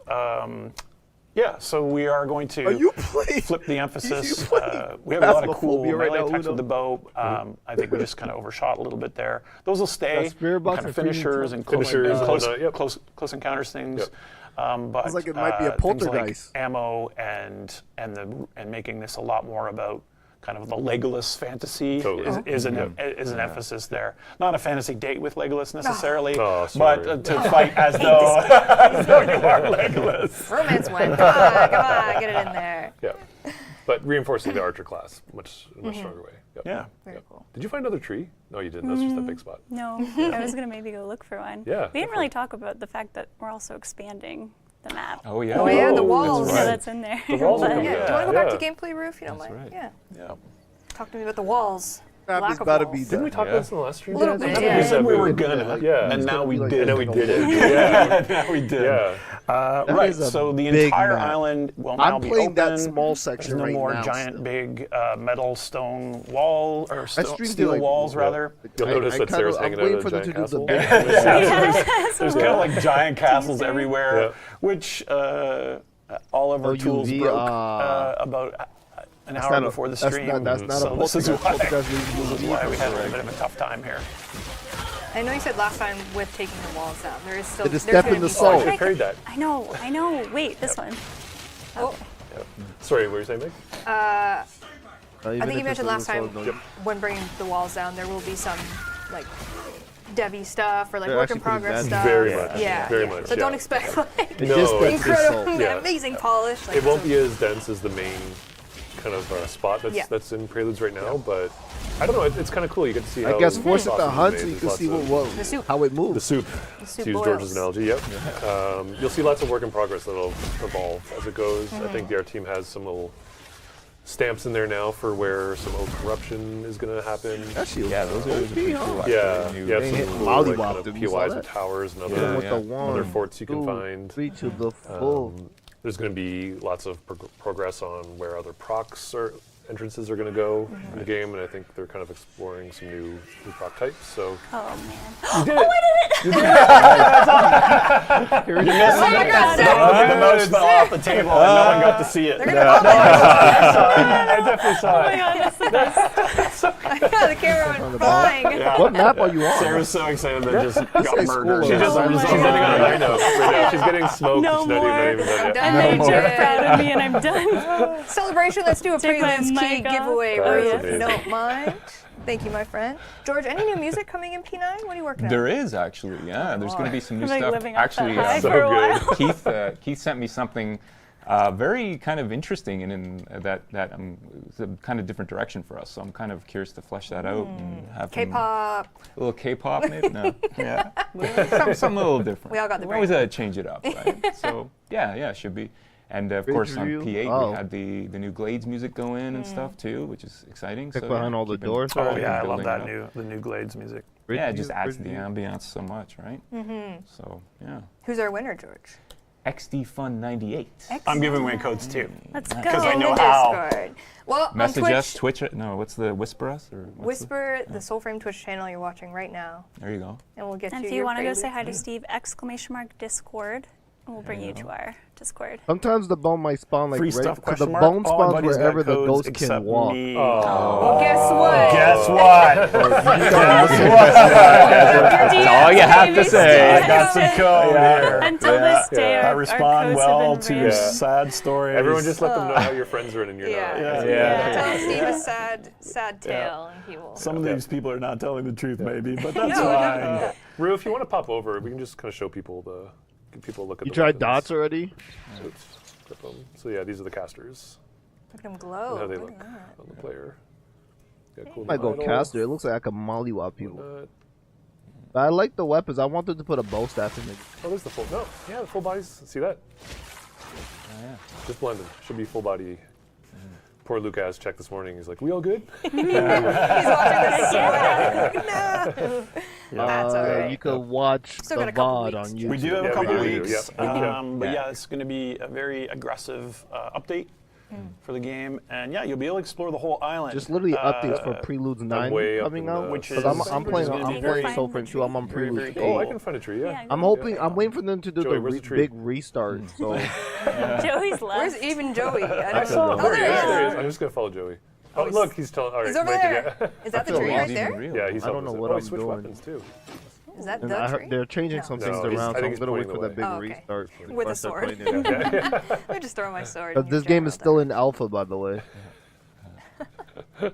Yeah, so we are going to Are you playing? flip the emphasis. You playing We have a lot of cool Phasmophobia right melee now, attacks Uno? with the bow. I think we just kind of overshot a little bit there. Those will stay. Got spirit box Kind of and freezing finishers and close, Finishers and close, whatnot, yep. close encounters things. Yep. But Sounds like it might be a things like poltergeist. ammo and making this a lot more about kind of the Legolas fantasy Totally. is an emphasis there. Not a fantasy date with Legolas necessarily, Oh, sorry. but to fight as though you are Legolas. Romance one. Come on, get it in there. Yeah. But reinforcing the archer class much stronger way. Yep. Yeah. Very cool. Did you find another tree? No, you didn't. That's just a big spot. No, I was gonna maybe go look for one. Yeah, We didn't really talk about the fact that we're also expanding the map. Oh yeah. Oh yeah, the Oh, walls. that's So right. that's in there. The walls are But- coming Yeah. Yeah, Do you want to go back to yeah. gameplay, Rue, if you don't mind? right. Yeah. Yeah. Talk to me about the walls. Map Lack is of about to walls. be Didn't we done. talk Yeah. about this in the last stream? A little I bit, thought yeah. we said we were would- gonna, Yeah. and now we like did. And now we did it. Yeah, now we did. Yeah. Right, is a so the big entire map. island will now I'm be playing open. that small There's section no right more now. giant, still. big metal stone wall or streamed it steel like- walls, Yeah. rather. You'll notice that Sarah's I'm hanging out waiting at for a them to giant do the castle. big. There's kind of like giant castles everywhere, Yeah. which all of our tools UV, broke about an hour not a- before the that's stream. not a so this is why, poltergeist this is why we had a little bit of a tough time here. I know you said last time with taking the walls down, there is still. They just there's step gonna in the be salt. I parried that. I know. Wait, this one. Oh, Sorry, what were you saying, Meg? I think you mentioned last time when bringing the walls down, there will be some like devy stuff or like They're work in actually pretty progress bad. stuff. Very much, Yeah. very yeah. much, So don't yeah. expect like No, just it's- incredible, yeah. amazing polish. Like, It won't so- be as dense as the main kind of spot Yeah. that's in Preludes right now, but I don't know. It's kind of cool. You get to see how I guess force it sausage to is hunt made. so you There's can lots see of- The soup. how it the moves. soup. soup To use boils. George's analogy, yep. You'll see lots of work in progress that'll evolve as it goes. I think our team has some little stamps in there now for where some oak corruption is going to happen. Actually, Yeah, those are pretty cool. Yeah, actually. you have They some hit cool Mollywop, like, kind of did you saw POIs that? and towers and Hit him other, with yeah. the one, other forts you can 2, find. 3 to the full. There's going to be lots of progress on where other procs or entrances are going to go in the game, and I think they're kind of exploring some new proc types. So Oh man. you did it. Here it is. The mouse fell off the table and no one got to see it. They're gonna call I definitely saw Oh my it. god, that's the best. Yeah, the camera went flying. What map are you on? Sarah's so excited that just got like murdered. school. She's just Oh she's my ending on a God. high note right now. She's getting smoked. No She's not more. even done done. yet. I made No Jeff more. proud of me and I'm done. Celebration, let's do a Take my Preludes key mic off. giveaway, Oh, Ruth, yes. if you Amazing. don't mind. Thank you, my friend. George, any new music coming in P9? What are you working on? There is actually, yeah. There's going to be some new I'm like stuff. living off Actually, that high So for a while. good. Keith sent me something very kind of interesting and in that it's a kind of different direction for us. So I'm kind of curious to flesh that out and have him- K-pop. a little K-pop, maybe. No, Yeah. something a little different. We all got the We always brain. change it up, right? So yeah, should be. And of Big course on reveal. P8 Oh. we had the new Glades music go in and stuff too, which is exciting. Check So behind yeah, all the keeping- doors. Oh Keeping yeah, I love building that it up. the new Glades music. Yeah, it just adds to the ambiance so much, right? So yeah. Who's our winner, George? XD Fun 98. I'm giving away codes too. Let's go. Because I In know the how. Discord. Well, Message on us, Twitch, Twitch. No, what's the Whisper us or what's whisper the Soulframe Twitch channel you're watching right now, there you go. and we'll get And you if you your want to go Preludes. say hi to Steve, !Discord, and we'll bring you to our Discord. Sometimes the bone might spawn like Free right, stuff? 'cause Question the mark. bone All my spawns buddies got wherever the codes ghost can except walk. me. Well, guess what? Guess what? That's all you have to say. I got some code here. Until this day, Yeah. our, I our respond codes well have to been raised. sad stories. Everyone just let them know how your friends are in and you're Yeah. not. Yeah. Tell Steve a sad tale, and he will. Some of these people are not telling the truth, maybe, but that's No, fine. Rue, if you want to pop over, we can just kind of show people give people a look at You the tried weapons. dots already? Oops, grip 'em. So yeah, these are the casters. Look at him glow. And how they Look look at that. on the player. Got cool I might go idle, caster. It looks like I can mollywop people. whatnot. But I like the weapons. I wanted to put a bow staff in it. Oh, there's the full. No, yeah, the full bodies. See that? yeah. Just blended. Should be full body. Poor Luke asked check this morning. He's like, "We all good?" He's watching this. No. That's all right. You could watch Still the got a couple VOD weeks, on Joe. YouTube. We do have Yeah, a couple we do, weeks, yeah. but yeah, it's going to be a very aggressive update for the game, and yeah, you'll be able to explore the whole island. Just literally updates for Preludes 9 way up coming in out. the- Which Because is- I'm which playing is gonna I'm be playing very- Soulframe 2. I'm on very, Preludes very 8. Oh, I can find a tree. Yeah. Yeah, I'm hoping. I'm waiting for them to do Joey, the where's the tree? big restart. So Joey's left. Where's even Joey? I don't Oh, know. Oh, there he is. there There he he is. is. I'm just gonna follow Joey. Oh, he's- look, he's telling. All right, He's over Mike, there. yeah. Is that the feel tree lost right Even there? real. Yeah, he's I don't helping know us. what Oh, I'm he switched doing. weapons too. Is that and the I tree? heard they're changing some No, things he's- around. I So think I'm he's gonna wait pointing for the the big way. Oh, okay. restart. With before I a start sword. playing it. I just throw my sword. But in this general, game is though. still in alpha, by the way. Is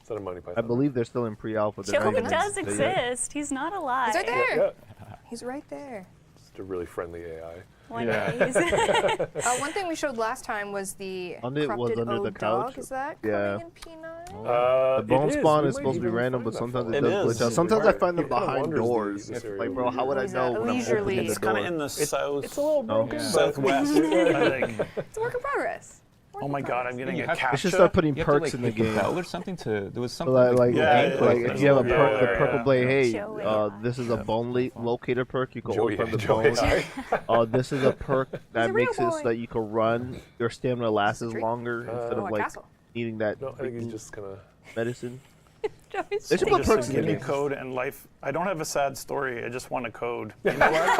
that a Monty Python? I believe they're still in pre-alpha. They're not Joey even does in- exist. He's not alive. He's right Yeah, there. yeah. He's right there. Just a really friendly AI. One Yeah. day. One thing we showed last time was the Under- was corrupted under the Ode dog. couch. Is that Yeah. coming in P9? The bone it spawn We is might supposed to be even random, find but that sometimes file. it It does is. glitch out. Sometimes I find them It kinda behind wanders doors. this area Like, bro, where how would I He's know when I'm leisurely. opening the It's kind of door? in the south, It's a little broken. Yeah. southwest, I think. It's a work in progress. Work Oh in my god, progress. I'm getting You a have to- They captcha. should start putting You have to, perks like, in the hit the game. bell or something to. There was something. Like, Yeah, like yeah, if you have a yeah, perk, the yeah, perk will yeah. play, hey, Joey. this is a bone locator perk. You can Joey, open the Joey, bones. hi. This is a perk that a real makes it so boy. that you can run. Your stamina lasts Street. longer instead Oh, of a like castle. needing that No, I think he's freaking just gonna. medicine. Joey's They should shaking. put perks Just in give the me game. code and life. I don't have a sad story. I just want a code. You know what?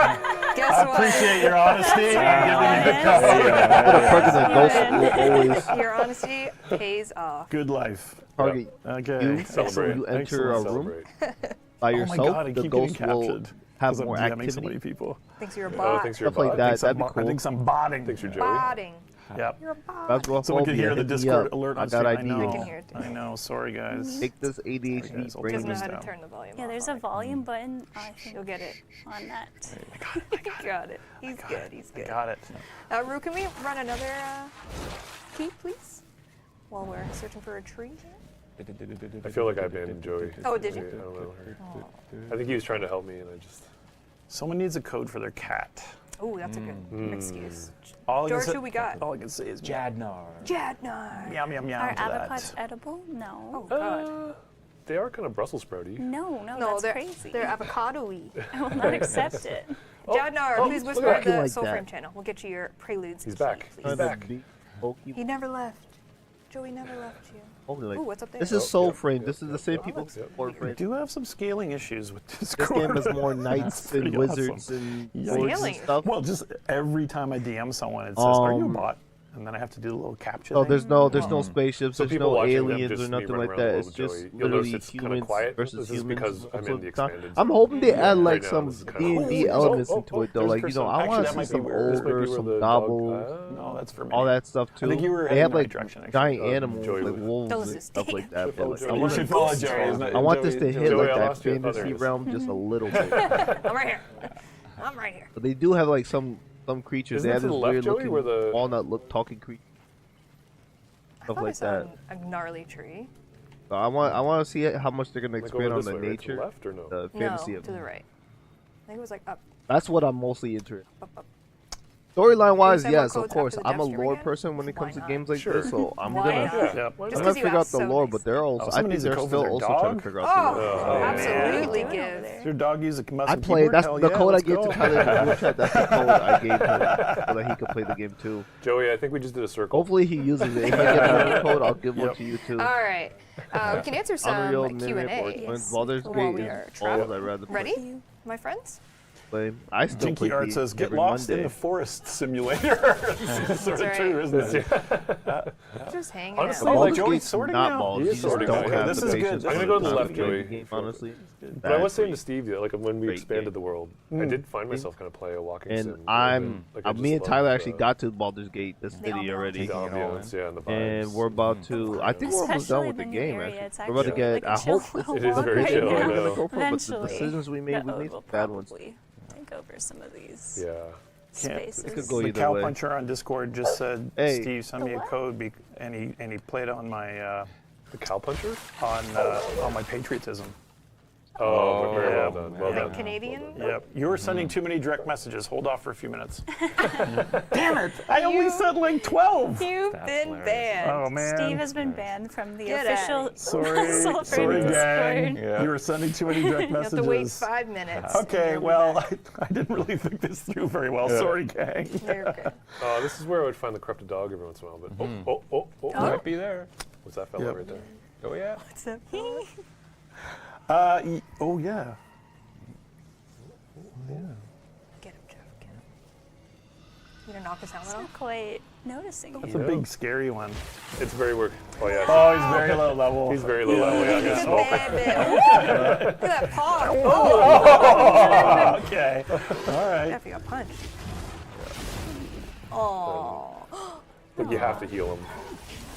Guess what? Appreciate your honesty and giving me the Yes. code. Put a perk in the Steven. ghost will always Your honesty pays off. Good life. target Okay. you. So Celebrate. you enter a room Celebrate. by Oh my yourself, god, I the keep getting ghost will captured. have 'cause I'm more DMing so many activity. people. Thinks you're a Oh, bot. thinks you're a Stuff like bot. that. Thinks I'm That'd be bo- I cool. think I'm botting. Thinks you're Joey. Botting. Yep. You're a bot. That's what Someone can hear the hit me Discord up. alert I on got stream. I ID. know. I can hear it too. I know. Sorry, guys. Take this Sorry, ADHD guys, I'll brain. take Doesn't know this how to down. turn the volume Yeah, off there's on a it. volume button, I think, You'll get it. on that. Got it. He's good. He's good. Got it. Rue, can we run another key, please? While we're searching for a tree here? I feel like I abandoned Joey. Oh, did you? I don't know. I think he was trying to help me, and I just. Someone needs a code for their cat. Oh, that's a good excuse. All I can George, say- who we got? All I can say is Jadnar. Jadnar. meow meow meow Are to that. avocados edible? No. Oh, God. They are kind of Brussels sprouty. No, No, that's they're crazy. they're avocado-y. I will not accept it. Jadnar, please look whisper at at the that. Like Soulframe that. channel. We'll get you your preludes. He's key, back. please. He's back. He never left. Joey never left you. Holy, Ooh, what's up there? this is Oh, Soulframe. yeah, This is the same people yeah. support I frame. do have some scaling issues with This Discord. game is more knights and pretty wizards awesome. and Yikes. lords and Scaling. stuff. Well, just every time I DM someone, it says, "Are you a bot?" and then I have to do the little capture. Oh, thing. there's no spaceships, So there's people no watching them, aliens just or me nothing running like around that. the It's world just with Joey. You'll notice literally it's kinda humans quiet. versus This is humans. because I'm most in of the the time. expanded I'm zone. hoping they add like Right now, some this is kinda D&D cool. elements Oh, into oh, it though. there's Like, Kristen. I Actually, want that to see might be some where- this might be ogres, where some the dog- gobbles, No, that's for me. all that stuff too. I think you were They heading have in the right like direction, actually. giant animals, Joey like was- wolves That was and his stuff like that. follow But Joey. I You want should to follow Joey. Isn't it? I want Joey- this to hit Joey, like I that lost you at fantasy others. realm just a little bit. I'm right here. I'm right here. But they do have like some creatures. Isn't They it have to this the left, weird Joey, looking where the- walnut look talking creature. I Stuff thought I like saw that. a gnarly tree. So I want to see how much they're gonna Am I expand going on this the way, right to the nature, left or no? the fantasy No, of to the it. right. I think it was like up. That's what I'm mostly interested. Up, up. Storyline wise, say more yes, of codes course. after the I'm a death stream lore again? person when it Why comes to not? games like Sure. this, so I'm Why gonna not? Yeah. Just I'm 'cause gonna you figure out asked the so lore, but they're Oh, also I somebody think needs to they're go still for their also trying dog? to figure out the lore. Oh, absolutely Doing over give. there? Does your dog use a mouse I and played. keyboard? That's Hell the yeah, code I let's gave to go. Tyler in the group chat. That's the code I gave him so that he could play the game too. Joey, I think we just did a circle. Hopefully he uses it. If I get another code, I'll give one to you too. All right. We can answer Unreal, some Q&A. Yes. Baldur's While Gate we is are balls. traveling. I'd rather play. Ready, my friends? I still play Jinky Art these says, "Get every lost Monday. in the forest simulator." It's sort of That's true, right. isn't it? Just hanging Honestly, out. Oh, like, Joey's Gate's sorting not now? balls. He You is just sorting don't now. have This the is good. patience I'm gonna for go to the time left, play Joey. game, honestly. But I was saying to Bad Steve, like when we Great expanded game. the world, I did find myself kind of play a walking for sim. you. And I'm, Like, I just me and love Tyler the- actually got to Baldur's Gate, the The city ambiance. already. the ambiance, yeah, and the vibes. And we're about to. I think we're almost Especially done with the new game. area, Actually, it's we're about to actually get. like a I chill hope little It is walk very right chill, I now. know. We're gonna go for it, but the Eventually, decisions we made, that we made will some bad ones. probably take over some of these Yeah. spaces. It could go The either cow way. puncher on Discord just said, Hey. "Steve, send me a what? code," and he played on my The cow puncher? on my patriotism. Oh, very yeah. well done. Well The done. Canadian? Yep, you were sending too many direct messages. Hold off for a few minutes. Damn it! I only said like 12. You've That's been hilarious. banned. Oh man. Steve has been banned from the Get official Sorry, Soulframe sorry, gang. Discord. Yeah. You were sending too many direct You have messages. to wait 5 minutes. Okay, and well, you'll be I didn't really think this through very well. Yeah. Sorry, gang. back. You're good. This is where I would find the corrupted dog every once in a while. But Oh. Might be there. what's that fella Yep. right there? Oh yeah. What's up? Oh yeah. Get him, Jeff. Get him. You gonna knock his helmet I'm off? not quite noticing That's you. a big scary one. It's very work. Oh yeah. Oh, he's very low level. He's very low level. Yeah, Good yeah. bandit. Look at that paw. Oh, Okay. All right. Jeff, you got punched. Oh. But you have to heal him.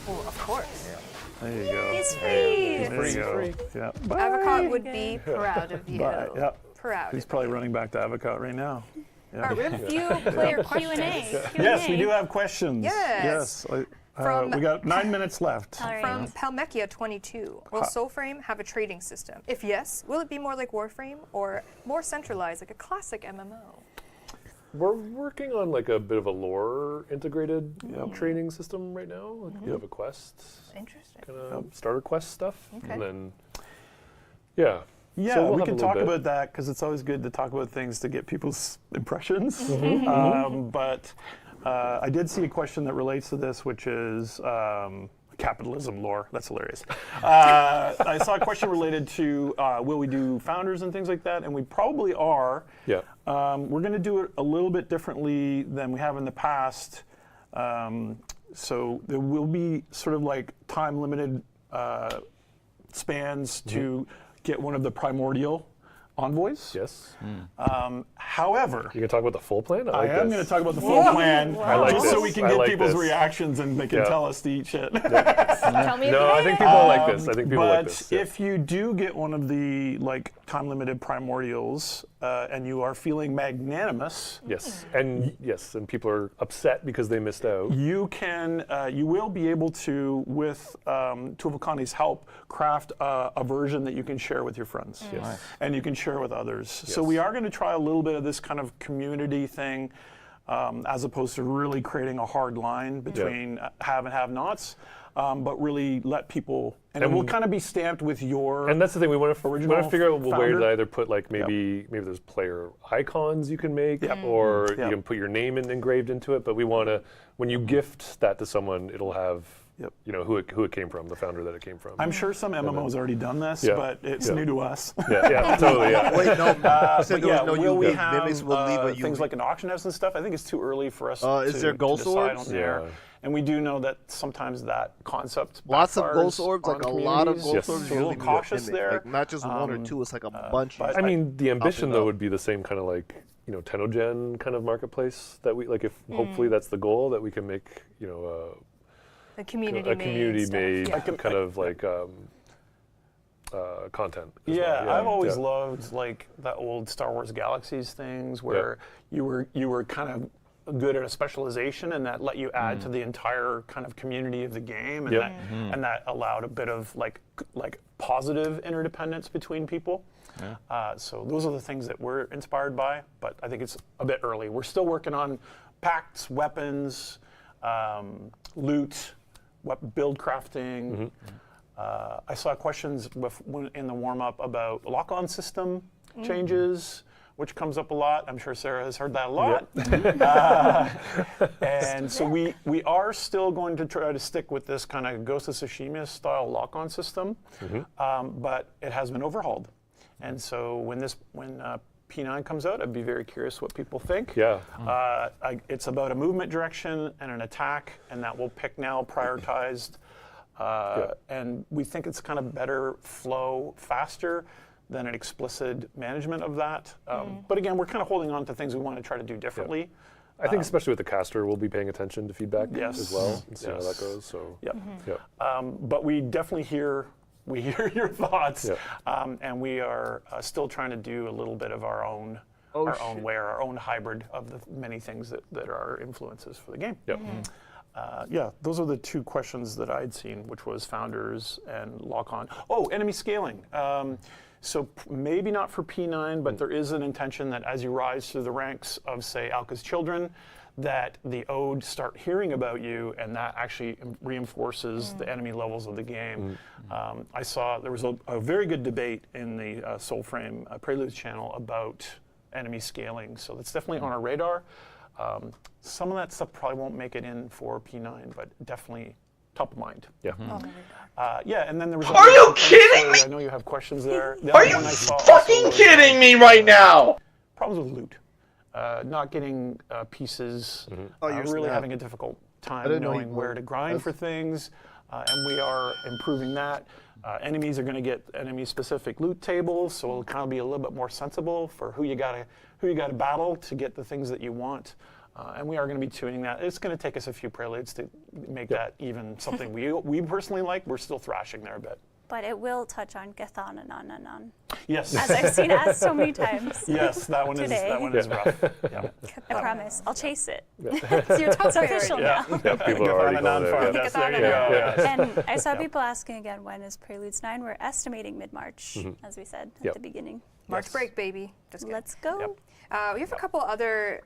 Well, of course. There you go. He's free. There you go. Yeah. Bye. Avocado would be proud of you. Bye. Yeah. Proud. He's probably running back to Avocado right now. All right, we have a few player questions. Q&A. Yes, we do have questions. Yes. Yes. From- We got 9 minutes left. All right. From Palmechia22, will Soulframe have a trading system? If yes, will it be more like Warframe or more centralized like a classic MMO? We're working on like a bit of a lore integrated training system right now. Like a bit of a quest, Interesting. kind of starter quest stuff, Okay. and then yeah. Yeah, So we'll we have can a little talk bit. about that because it's always good to talk about things to get people's impressions. But I did see a question that relates to this, which is capitalism lore. That's hilarious. I saw a question related to will we do founders and things like that, and we probably are. Yeah. We're going to do it a little bit differently than we have in the past. So there will be sort of like time limited spans to get one of the primordial envoys. Yes. However, You can talk about the full plan. I like am this. going to talk about the full plan I like just so this. we can I get like people's this. reactions and they can Yeah. tell us to eat shit. Tell me No, I think people like this. I think people but like this. Yeah. if you do get one of the like time limited primordials and you are feeling magnanimous, Yes, and people are upset because they missed out. you can, you will be able to, with Tuvokani's help, craft a version that you can share with your friends. Yes. And you can share with others. So Yes. we are going to try a little bit of this kind of community thing, as opposed to really creating a hard line between have and have-nots, but really let people, and it will kind of be stamped with your. And that's the thing, we want to Original figure out where to founder. either put like maybe there's player icons you can make, or Yep. you can put your name engraved into it. But we want to, when you gift that to someone, it'll have Yep. you know, who it came from, the founder that it came from. I'm sure some MMOs already done this, Yeah. but it's Yeah. new to us. yeah, totally, yeah. Wait, no. You said But there yeah, was no will we UV. have Mimics will leave a UV. things like an auction house and stuff? I think it's too early for us Is there gold to decide swords? on there. Yeah. And we do know that sometimes that concept Lots of gold backfires swords, on like a lot of communities. gold Yes. swords. So we're a little usually mean cautious mimic. there. Like, not just one or two, it's like a bunch. but I mean, the ambition it though up. would be the same kind of like, you know, Tenogen kind of marketplace that we like. If hopefully that's the goal, that we can make, you know, The community a made community stuff. made Yeah. kind of like content. as Yeah, well. I've always yeah. loved like the old Star Wars Galaxies things where you were kind of good at a specialization, and that let you add to the entire kind of community of the game, and Yep. and that allowed a bit of like positive interdependence between people. So those are the things that we're inspired by, but I think it's a bit early. We're still working on pacts, weapons, loot, build crafting. I saw questions in the warm-up about lock-on system changes, which comes up a lot. I'm sure Sarah has heard that a lot. And so we are still going to try to stick with this kind of Ghost of Tsushima style lock-on system, but it has been overhauled. And so when P9 comes out, I'd be very curious what people think. Yeah. It's about a movement direction and an attack, and that will pick now prioritized. And we think it's kind of better flow, faster than an explicit management of that. But again, we're kind of holding on to things we want to try to do differently. I think especially with the caster, we'll be paying attention to feedback Yes. as well and see how that Yes. goes. So Yep. yeah. But we definitely hear your thoughts, Yeah. and we are still trying to do a little bit of our own way, our own hybrid of the many things that are influences for the game. Yep. Yeah, those are the two questions that I'd seen, which was founders and lock-on. Oh, enemy scaling. So maybe not for P9, but there is an intention that as you rise through the ranks of, say, Alka's children, that the Ode start hearing about you, and that actually reinforces the enemy levels of the game. I saw there was a very good debate in the Soulframe Preludes channel about enemy scaling, so that's definitely on our radar. Some of that stuff probably won't make it in for P9, but definitely top of mind. Yeah. Yeah, and then there was. Are you kidding me? I know you have questions there. The Are other you one I saw fucking also was, kidding me right now? Problems with loot. Not getting pieces. you're Really snap. having a difficult time didn't know knowing you where were- to grind for things, and we are improving that. Enemies are going to get enemy-specific loot tables, so it'll kind of be a little bit more sensible for who you got to battle to get the things that you want. And we are going to be tuning that. It's going to take us a few preludes to make that even something we personally like. We're still thrashing there a bit. But it will touch on Gathananon, Yes. as I've seen asked so many times. Yes, that one Today. is rough. Yeah. I promise. I'll chase it. It's your top It's official priority. now. Yeah, people are already going there. Yes, there you go. Yeah. Yes. And I saw people asking again, when is Preludes 9? We're estimating mid-March, as we said at Yep. the beginning. March Yes. break, baby. Just kidding. Let's go. Yep. We have a couple other,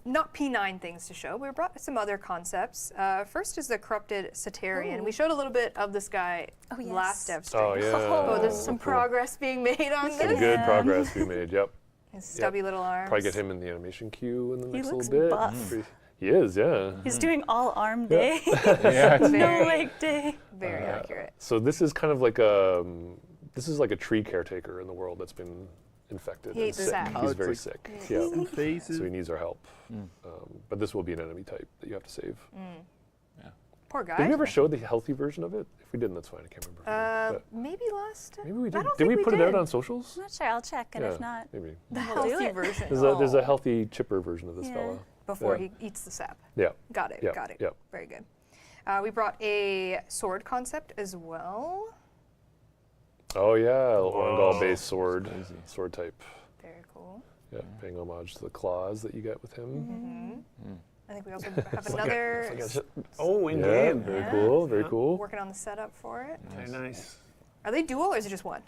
not P9 things to show. We brought some other concepts. First is the Corrupted Satarian. We showed a little bit of this guy last dev stream. Oh, yeah. Oh, there's some Cool. progress being made on Some this. good progress we made. Yep. His stubby little arms. Probably get him in the animation queue in the next looks little bit. buff. Pretty- He is, yeah. He's doing all arm day, Yeah, it's- no Very- leg day. Very accurate. So this is kind of like a tree caretaker in the world that's been infected. He and ate the sick. sap. He's Oh, very it's like- sick. Yeah. Some faces. So he needs our help. But this will be an enemy type that you have to save. Poor guy. Did we ever show the healthy version of it? If we didn't, that's fine. I can't remember. But Maybe last time. maybe we I did. don't Did think we put it out did. on socials? I'm not sure. I'll check, and Yeah, if not, maybe. The We'll do healthy it. version. There's Oh. a healthy, chipper version of this Yeah. fella. Before Yeah. he eats the sap. Yeah. Got it. Yep, Got it. yep. Very good. We brought a sword concept as well. Oh yeah, Orangol-based sword type. Very cool. Yeah, paying homage to the claws that you get with him. I think we also have another Oh, in Yeah, game. very cool, very cool. working on the setup for it. Very nice. Are they dual or is it just one?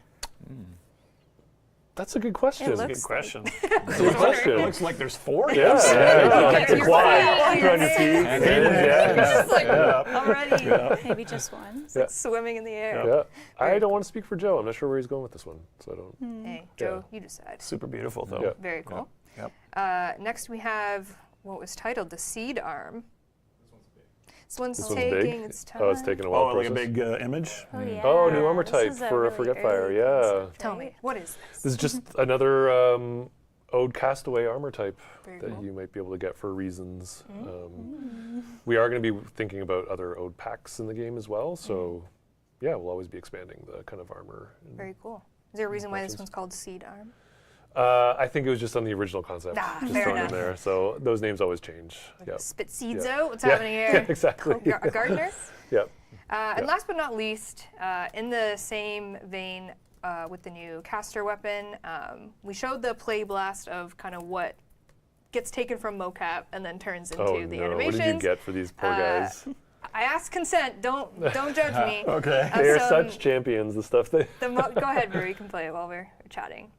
That's a good question. It Good looks question. That's a good question. It looks like there's four. Yeah, Like the your quad. feet. You're on your feet. It's like Yeah. already maybe just one. Yeah. swimming in the air. Yeah. I don't want to speak for Joe. I'm not sure where he's going with this one, so I don't. Hey, Joe, you decide. Super beautiful though. Yeah. Very cool. Yep. Next we have what was titled the Seed Arm. This one's This one's taking big. its time. Oh, it's taking a while. Oh, to like a process. big image. Oh yeah. Oh, new armor This type is a for really Forgetfire. early Yeah. concept, Tell right? me, what is this? This is just another Ode Castaway armor type Very that cool. you might be able to get for reasons. We are going to be thinking about other Ode packs in the game as well. So, yeah, we'll always be expanding the kind of armor. Very cool. Is there a reason why this options. one's called Seed Arm? I think it was just on the original concept, just fair thrown enough. in there. So those names always change. Yep. Spit seeds Yeah. out? What's Yeah. happening here? Yeah, exactly. A gardener? Yep. And last but not least, in the same vein with the new caster weapon, we showed the play blast of kind of what gets taken from mocap and then turns into Oh the no! animations. What did you get for these poor guys? I asked consent. Don't judge me. Okay. They are some- such champions. The stuff they. Go ahead, Brew. You can play it while we're chatting.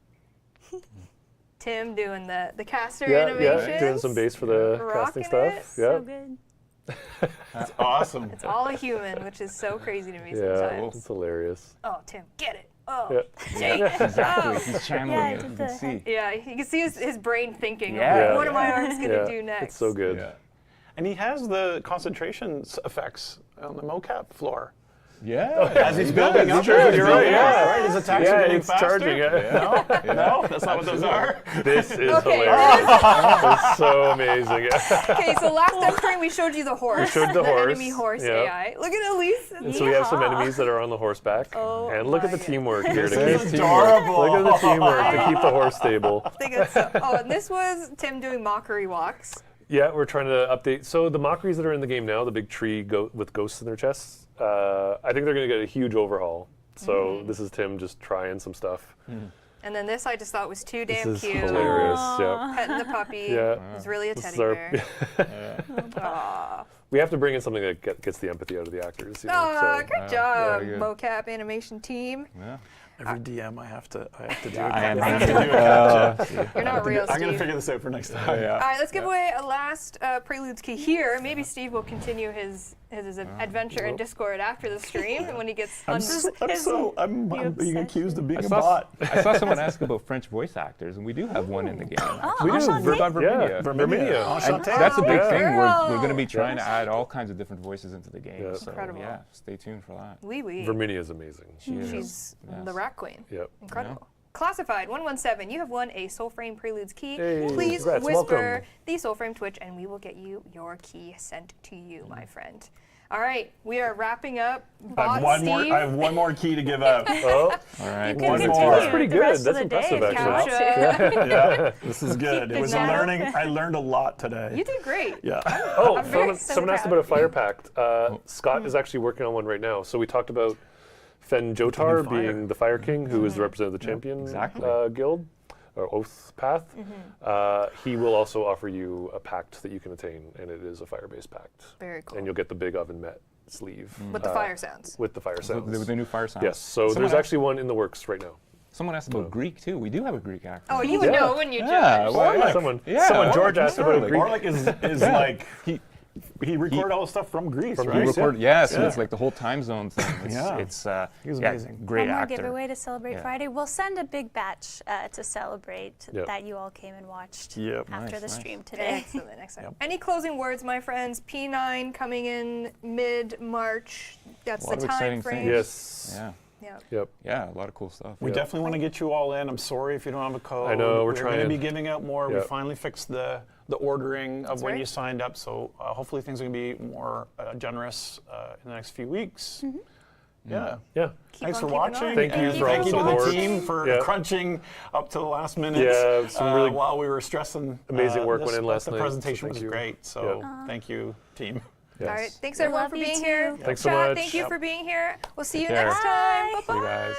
Tim doing the caster Yeah, animations. yeah, doing some bass for the Rocking casting stuff. it. So Yeah, good. That's awesome. It's all a human, which is so crazy to me yeah, sometimes. it's hilarious. Oh, Tim, get it. Oh, Yeah. take it. Exactly. Oh. He's channeling Yeah, I it. did You can the- see. Yeah, you can see his brain thinking, Yeah. what are my arms going to Yeah, do next? it's so good. Yeah. And he has the concentration effects on the mocap floor. Yeah. As he's he building does. up, You're he's right, building yeah. up, right? His attacks are Yeah, getting it's faster. charging. No, that's not what those are. This is Okay. hilarious. It's so amazing. Okay, so last time stream we showed you the horse. We showed the horse, enemy horse yeah. AI. Look at Elise. And so we have some Yeehaw. enemies that are on the horseback. Oh And look at the my teamwork here. To This keep is teamwork. adorable. Look at the teamwork to keep the horse stable. Oh, and this was Tim doing mockery walks. Yeah, we're trying to update. So the mockeries that are in the game now, the big tree with ghosts in their chests, I think they're going to get a huge overhaul. So this is Tim just trying some stuff. And then this I just thought was too This damn is cute. hilarious. Yeah. Petting the puppy. Yeah. It was really a This teddy is our- bear. Aw. We have to bring in something that gets the empathy out of the actors. You know, Aw, so. good job, very good. mocap animation team. Yeah. Every DM I have to do. I am. I have to do a gotcha. You're not real, I'm gonna Steve. figure this out for next time. All Yeah. right, let's give away a last Preludes key here. Maybe Steve will continue his adventure in Discord after the stream when he gets I'm being obsession. accused of being I a saw, bot. I saw someone ask about French voice actors, and we do have one in the game. We do. Enchanté. We've got Verminia. Yeah, Verminia. And that's a big Yeah. thing. We're going to Girl. be trying to add all kinds of different voices into the game. Yeah. So Incredible. yeah, stay tuned for that. Wee wee. Verminia is amazing. She's the rat queen. Yep. Incredible. Classified 117, you have won a Soulframe Preludes key. Hey, Please congrats, whisper welcome. the Soulframe Twitch and we will get you your key sent to you, my friend. All right, we are wrapping up. Bot Steve. I have one more key to give out. Oh, All right. You can One continue more. That's pretty the good. rest That's of the day impressive, if you actually. want to. Yeah, this is good. It was a the learning. I learned a lot today. You did great. Yeah. Oh, I'm very someone asked proud. about a fire pact. Scott is actually working on one right now. So we talked about Fen Jotar fire. being the Fire King, who is the representative of the Champion exactly. Guild, or Oath Path. He will also offer you a pact that you can attain, and it is a fire-based pact. Very cool. And you'll get the big oven met sleeve. With the fire sounds. With the fire sounds. The new fire sounds. Yes, so Someone there's asked- actually one in the works right now. Someone asked about Greek too. We do have a Greek actor. Oh, you would Yeah. know when you Yeah, judge. well, yeah. Someone, Yeah. George asked about a Greek. Orlik is like he recorded all the stuff from Greece, From right? Greece, Record, yeah, so Yeah. it's like the whole time zone thing. It's, Yeah. it's He was amazing. Great One more actor. giveaway to celebrate Yeah. Friday. We'll send a big batch to celebrate Yep. that you all came and watched Yep. after Nice, the nice. stream today. Excellent, excellent. Any closing words, my friends? P9 coming in mid-March. That's A lot the of time exciting frame. things. Yes. Yeah, Yeah. Yep. yeah, a lot of cool stuff. We Yeah. definitely want to get you all in. I'm sorry if you don't have a code. I know, we're going to trying. be giving out more. Yeah. We finally fixed the ordering of That's when right. you signed up, so hopefully things are going to be more generous in the next few weeks. Yeah. Yeah. Thanks on for keeping on. watching. Thank you and for all thank the you to the support. team for Yeah. crunching up to the last minute. Yeah, some really while we were stressing. amazing work this, went in but last the night, so presentation thank was you. great. So Yeah. thank you, team. Yes. All right. Thanks We everyone love for you being too. here. Thanks so Chat, much. thank you Yep. for being here. We'll see you Take care. next time. Bye. Bye-bye. See you guys.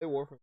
Hey, Warframe.